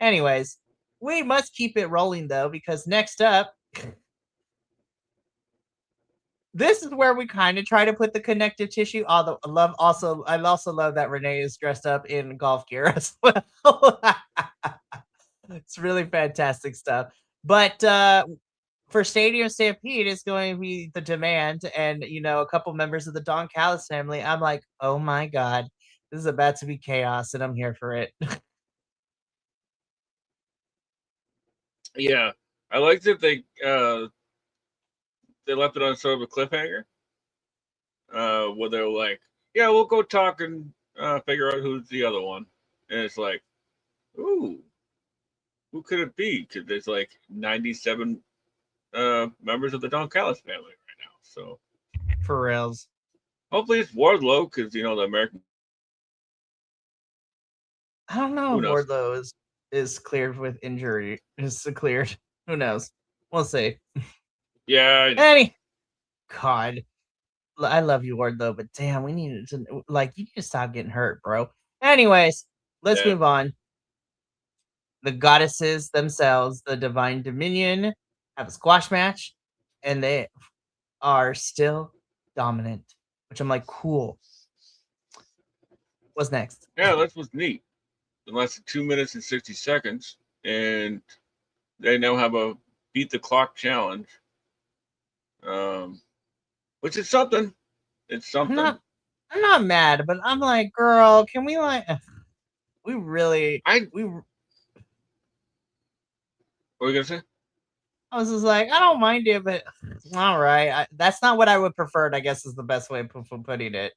Anyways, we must keep it rolling though, because next up, this is where we kind of try to put the connective tissue. Although I also love that Renee is dressed up in golf gear as well. It's really fantastic stuff. But for Stadium Stampede, it's going to be the Demand and a couple members of the Don Callis family. I'm like, oh my god, this is about to be chaos, and I'm here for it. Yeah, I liked that they left it on sort of a cliffhanger. Where they're like, yeah, we'll go talk and figure out who's the other one. And it's like, ooh, who could it be? Because there's like 97 members of the Don Callis family right now. So For reals. Hopefully it's Wardlow, because the American. I don't know if Wardlow is cleared with injury. Is cleared. Who knows? We'll see. Yeah. God. I love you, Wardlow, but damn, we need to you need to stop getting hurt, bro. Anyways, let's move on. The goddesses themselves, the Divine Dominion, have a squash match, and they are still dominant, which I'm like, cool. What's next? Yeah, that was neat. It lasted 2 minutes and 60 seconds, and they now have a beat the clock challenge, which is something. It's something. I'm not mad, but I'm like, girl, can we we really What were you gonna say? I was just like, I don't mind it, but all right. That's not what I would prefer, I guess is the best way of putting it.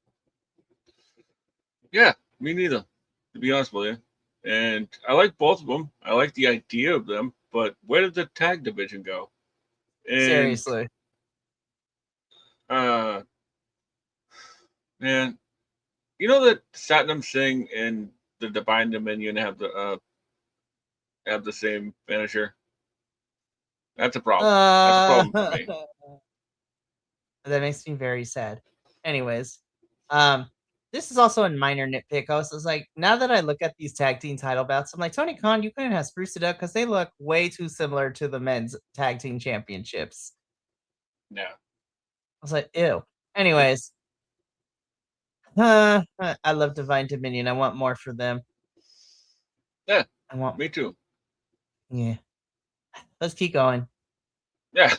Yeah, me neither, to be honest with you. And I like both of them. I like the idea of them, but where did the tag division go? Seriously. Man, that Satnam Singh and the Divine Dominion have the same finisher. That's a problem. That's a problem for me. That makes me very sad. Anyways, this is also a minor nitpick. I was like, now that I look at these tag team title bouts, I'm like, Tony Khan, you couldn't have spruced it up because they look way too similar to the men's tag team championships. Yeah. I was like, ew. Anyways, I love Divine Dominion. I want more for them. Yeah, me too. Yeah. Let's keep going. Yeah,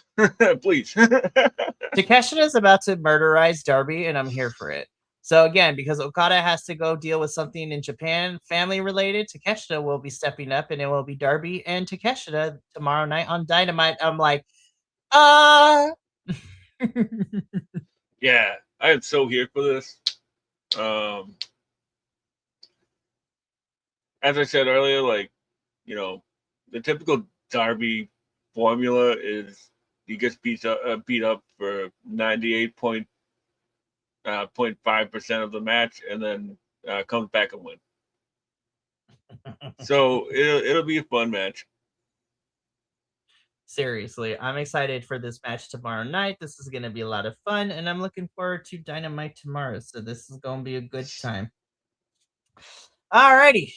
please. Takeshita is about to murderize Darby, and I'm here for it. So again, because Okada has to go deal with something in Japan, family related, Takeshita will be stepping up, and it will be Darby and Takeshita tomorrow night on Dynamite. I'm like, Yeah, I am so here for this. As I said earlier, the typical Darby formula is he gets beat up for 98.5% of the match, and then comes back and wins. So it'll be a fun match. Seriously, I'm excited for this match tomorrow night. This is going to be a lot of fun, and I'm looking forward to Dynamite tomorrow. So this is going to be a good time. Alrighty.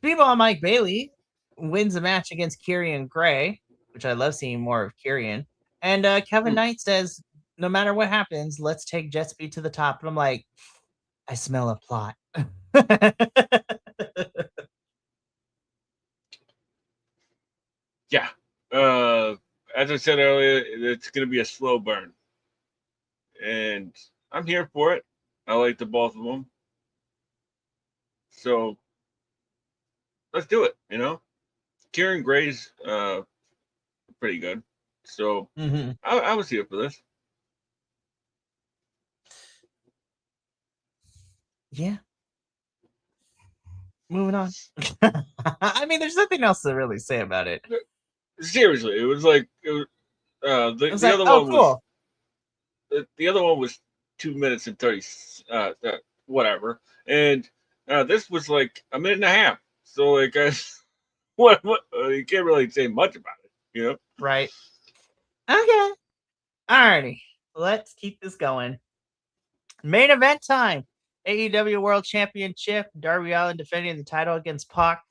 Speedball Mike Bailey wins a match against Kieran Gray, which I love seeing more of Kieran. And Kevin Knight says, no matter what happens, let's take Jet Speed to the top. And I'm like, I smell a plot. Yeah. As I said earlier, it's going to be a slow burn. And I'm here for it. I like the both of them. So let's do it, Kieran Gray's pretty good. So I was here for this. Yeah. Moving on. I mean, there's nothing else to really say about it. Seriously, it was like the other one was the other one was 2 minutes and 30 whatever, and this was like a minute and a half. So like, what you can't really say much about it, Right. Okay. Alrighty. Let's keep this going. Main event time. AEW World Championship. Darby Allin defending the title against Pac.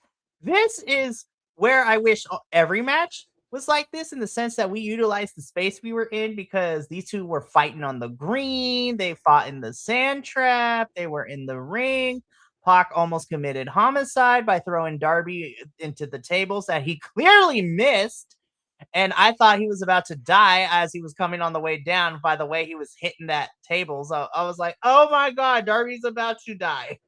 This is where I wish every match was like this, in the sense that we utilized the space we were in, because these two were fighting on the green. They fought in the sand trap. They were in the ring. Pac almost committed homicide by throwing Darby into the tables that he clearly missed. And I thought he was about to die as he was coming on the way down by the way he was hitting that table. So I was like, oh my God, Darby's about to die.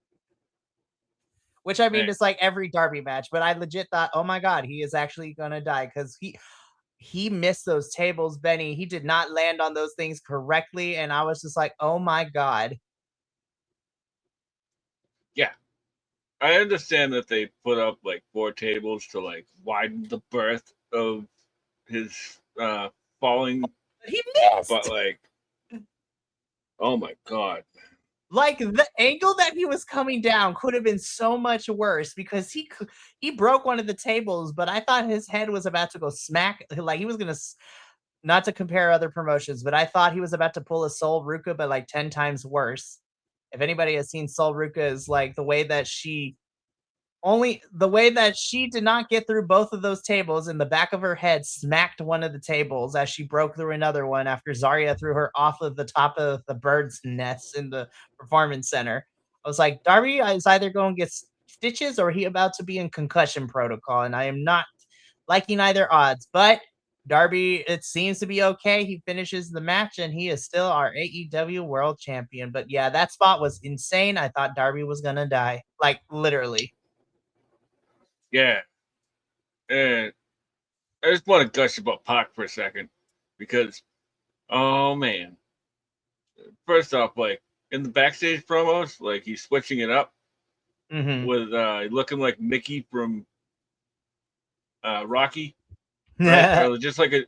Which, I mean, it's like every Darby match, but I legit thought, oh my God, he is actually going to die, because he missed those tables, Benny. He did not land on those things correctly. And I was just like, oh my God. Yeah. I understand that they put up like 4 tables to like widen the berth of his falling. He missed. But like, oh my God. Like, the angle that he was coming down could have been so much worse, because he broke one of the tables, but I thought his head was about to go smack. Like, he was going to, not to compare other promotions, but I thought he was about to pull a Sol Ruka, but like 10 times worse. If anybody has seen Sol Ruka, is like the way that she did not get through both of those tables, and the back of her head smacked one of the tables as she broke through another one after Zarya threw her off of the top of the bird's nest in the performance center. I was like, Darby is either going to get stitches or he about to be in concussion protocol, and I am not liking either odds. But Darby, it seems to be okay. He finishes the match, and he is still our AEW World Champion. But yeah, that spot was insane. I thought Darby was going to die, like literally. Yeah. And I just want to gush about Pac for a second, because, oh man. First off, like in the backstage promos, like he's switching it up with looking like Mickey from Rocky, right? Or just like a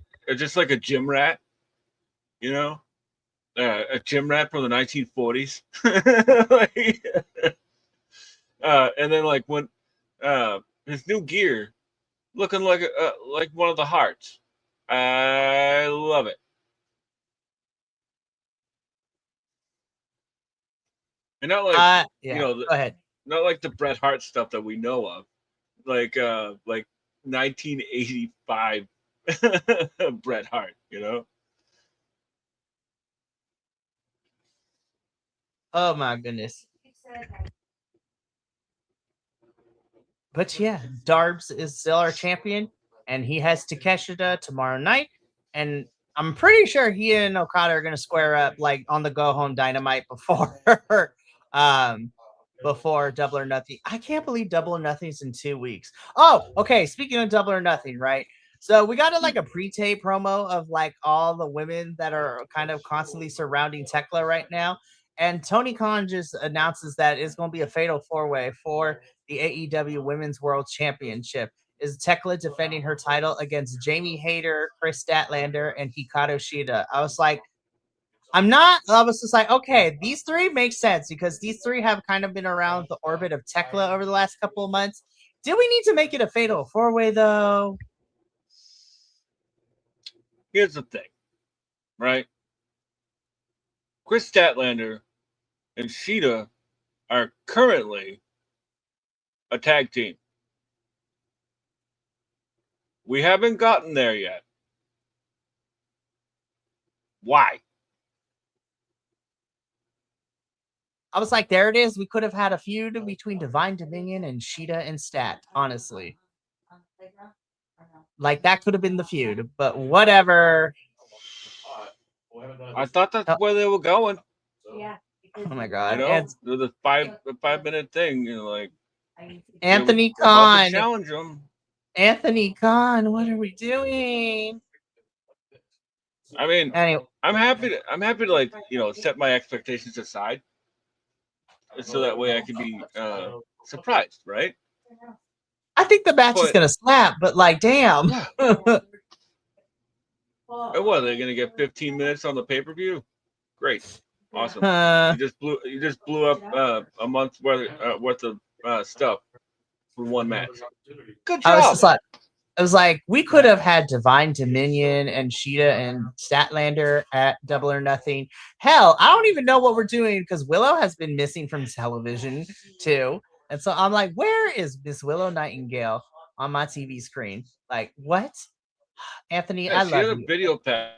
gym rat, a gym rat from the 1940s. And then like when his new gear, looking like one of the Hearts. I love it. And not like go ahead. Not like the Bret Hart stuff that we know of, like 1985 Bret Hart, Oh my goodness. But yeah, Darbs is still our champion, and he has Takeshita tomorrow night. And I'm pretty sure he and Okada are gonna square up like on the go home Dynamite before before Double or Nothing. I can't believe Double or Nothing's in 2 weeks. Oh, okay. Speaking of Double or Nothing, right? So we got like a pre-tape promo of like all the women that are kind of constantly surrounding Tekla right now. And Tony Khan just announces that it's going to be a fatal 4-way for the AEW Women's World Championship. is Tekla defending her title against Jamie Hayter, Chris Statlander, and Hikaru Shida. I was just like, okay, these three make sense because these three have kind of been around the orbit of Tekla over the last couple of months. Do we need to make it a fatal four-way, though? Here's the thing, right? Chris Statlander and Shida are currently a tag team. We haven't gotten there yet. Why? I was like, there it is. We could have had a feud between Divine Dominion and Shida and Stat, honestly. Like, that could have been the feud, but whatever. I thought that's where they were going. Yeah. Oh my god. The 5-minute thing, like Anthony Khan. Challenge them. Anthony Khan, what are we doing? I mean, anyway. I'm happy to like, set my expectations aside. So that way I can be surprised, right? I think the match is gonna slap, but like, damn. Yeah. And what, they're gonna get 15 minutes on the pay-per-view? Great, awesome. You just blew up a month's worth of stuff for one match. Good job. I was like, we could have had Divine Dominion and Shida and Statlander at Double or Nothing. Hell, I don't even know what we're doing because Willow has been missing from television too. And so I'm like, where is Miss Willow Nightingale on my TV screen? Like, what? Anthony, I love you. She had a video pack.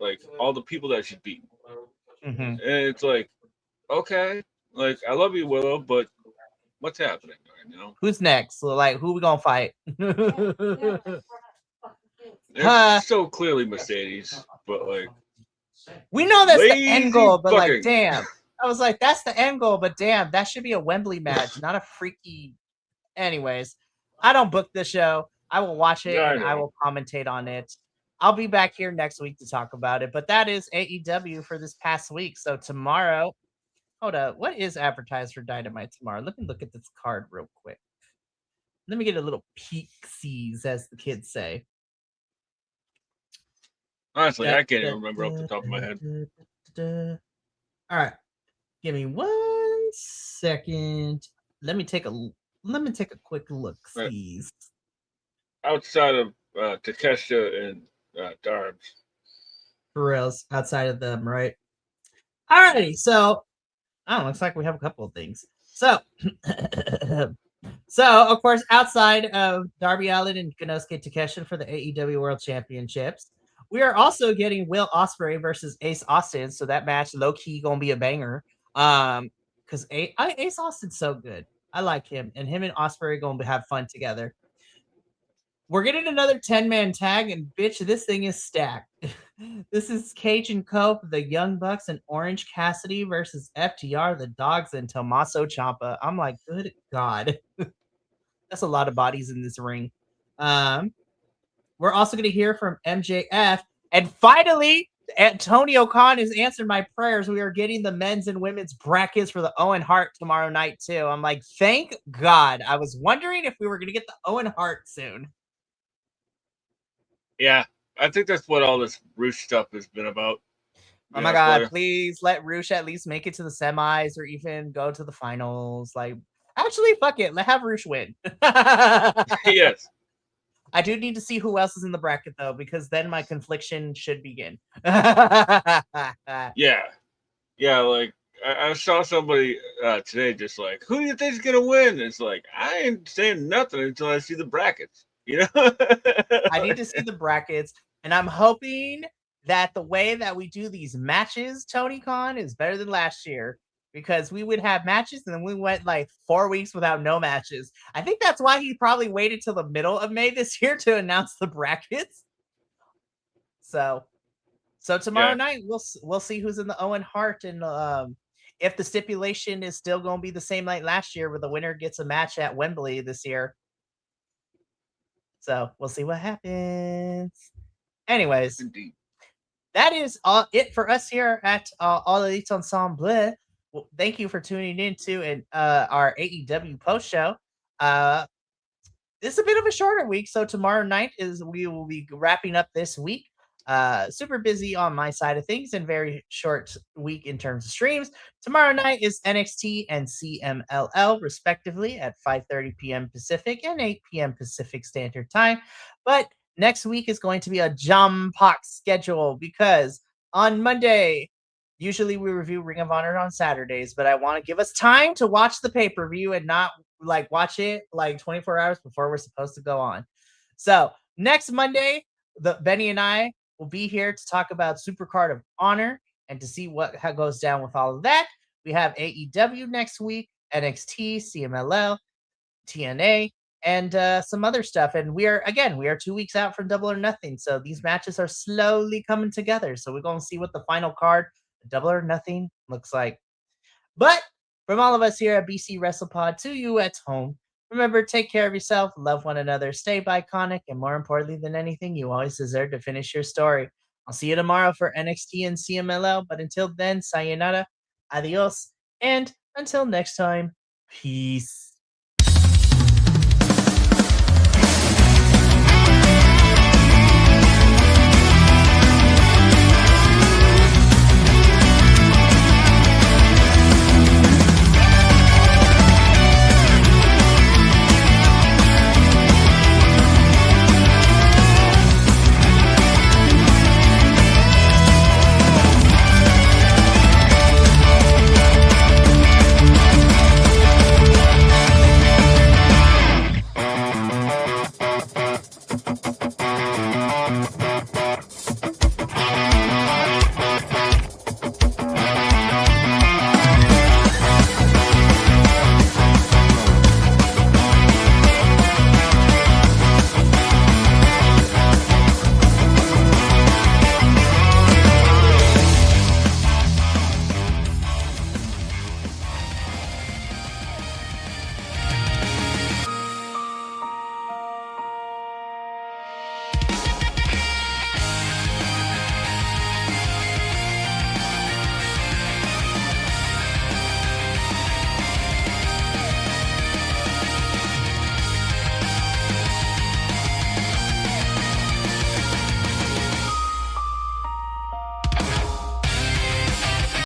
Like all the people that she beat. Mm-hmm. And it's like, okay, like I love you, Willow, but what's happening? Who's next? So, like, who we gonna fight? It's so clearly Mercedes, but like, we know that's the end goal, but booking. Like, damn. I was like, that's the end goal, but damn, that should be a Wembley match, not a freaky. Anyways, I don't book the show. I will watch it and I will commentate on it. I'll be back here next week to talk about it, but that is AEW for this past week. So tomorrow, hold up, what is advertised for Dynamite tomorrow? Let me look at this card real quick. Let me get a little peek-sees, as the kids say. Honestly, I can't even remember off the top of my head. All right, give me 1 second. Let me take a quick look. Sees outside of Takeshita and Darbs. For reals, outside of them, right? Alrighty, so looks like we have a couple of things. So, of course, outside of Darby Allin and Konosuke Takeshita for the AEW World Championships, we are also getting Will Ospreay versus Ace Austin. So that match, low key, gonna be a banger. Because Ace Austin's so good. I like him, and him and Ospreay gonna have fun together. We're getting another 10-man tag, and bitch, this thing is stacked. This is Cage and Cope, the Young Bucks, and Orange Cassidy versus FTR, the Dogs, and Tommaso Ciampa. I'm like, good God. That's a lot of bodies in this ring. We're also going to hear from MJF. And finally, Antonio Khan has answered my prayers. We are getting the men's and women's brackets for the Owen Hart tomorrow night, too. I'm like, thank God. I was wondering if we were going to get the Owen Hart soon. Yeah, I think that's what all this Roosh stuff has been about. Oh my God, please let Roosh at least make it to the semis or even go to the finals. Like, actually, fuck it. Let have Roosh win. Yes. I do need to see who else is in the bracket, though, because then my confliction should begin. Yeah. Yeah, like, I saw somebody today just like, who do you think is going to win? It's like, I ain't saying nothing until I see the brackets. You know, I need to see the brackets, and I'm hoping that the way that we do these matches, Tony Khan, is better than last year, because we would have matches and then we went like 4 weeks without no matches. I think that's why he probably waited till the middle of May this year to announce the brackets. So tomorrow night we'll see who's in the Owen Hart, and if the stipulation is still going to be the same like last year, where the winner gets a match at Wembley this year. So we'll see what happens. Anyways, indeed, that is it for us here at All Elite Ensemble. Well, thank you for tuning in to our AEW post show. Uh, it's a bit of a shorter week, so tomorrow night is we will be wrapping up this week. Super busy on my side of things and very short week in terms of streams. Tomorrow night is NXT and CMLL respectively at 5:30 p.m. Pacific and 8 p.m. Pacific Standard Time. But next week is going to be a jam-packed schedule because on Monday, usually we review Ring of Honor on Saturdays, but I want to give us time to watch the pay-per-view and not like watch it like 24 hours before we're supposed to go on. So next Monday, Benny and I will be here to talk about Supercard of Honor and to see what how goes down with all of that. We have AEW next week, NXT, CMLL, TNA, and some other stuff. And we are 2 weeks out from Double or Nothing, so these matches are slowly coming together. So we're going to see what the final card, Double or Nothing, looks like. But from all of us here at BC WrestlePod to you at home, remember, take care of yourself, love one another, stay iconic, and more importantly than anything, you always deserve to finish your story. I'll see you tomorrow for NXT and CMLL, but until then, sayonara, adios, and until next time, peace.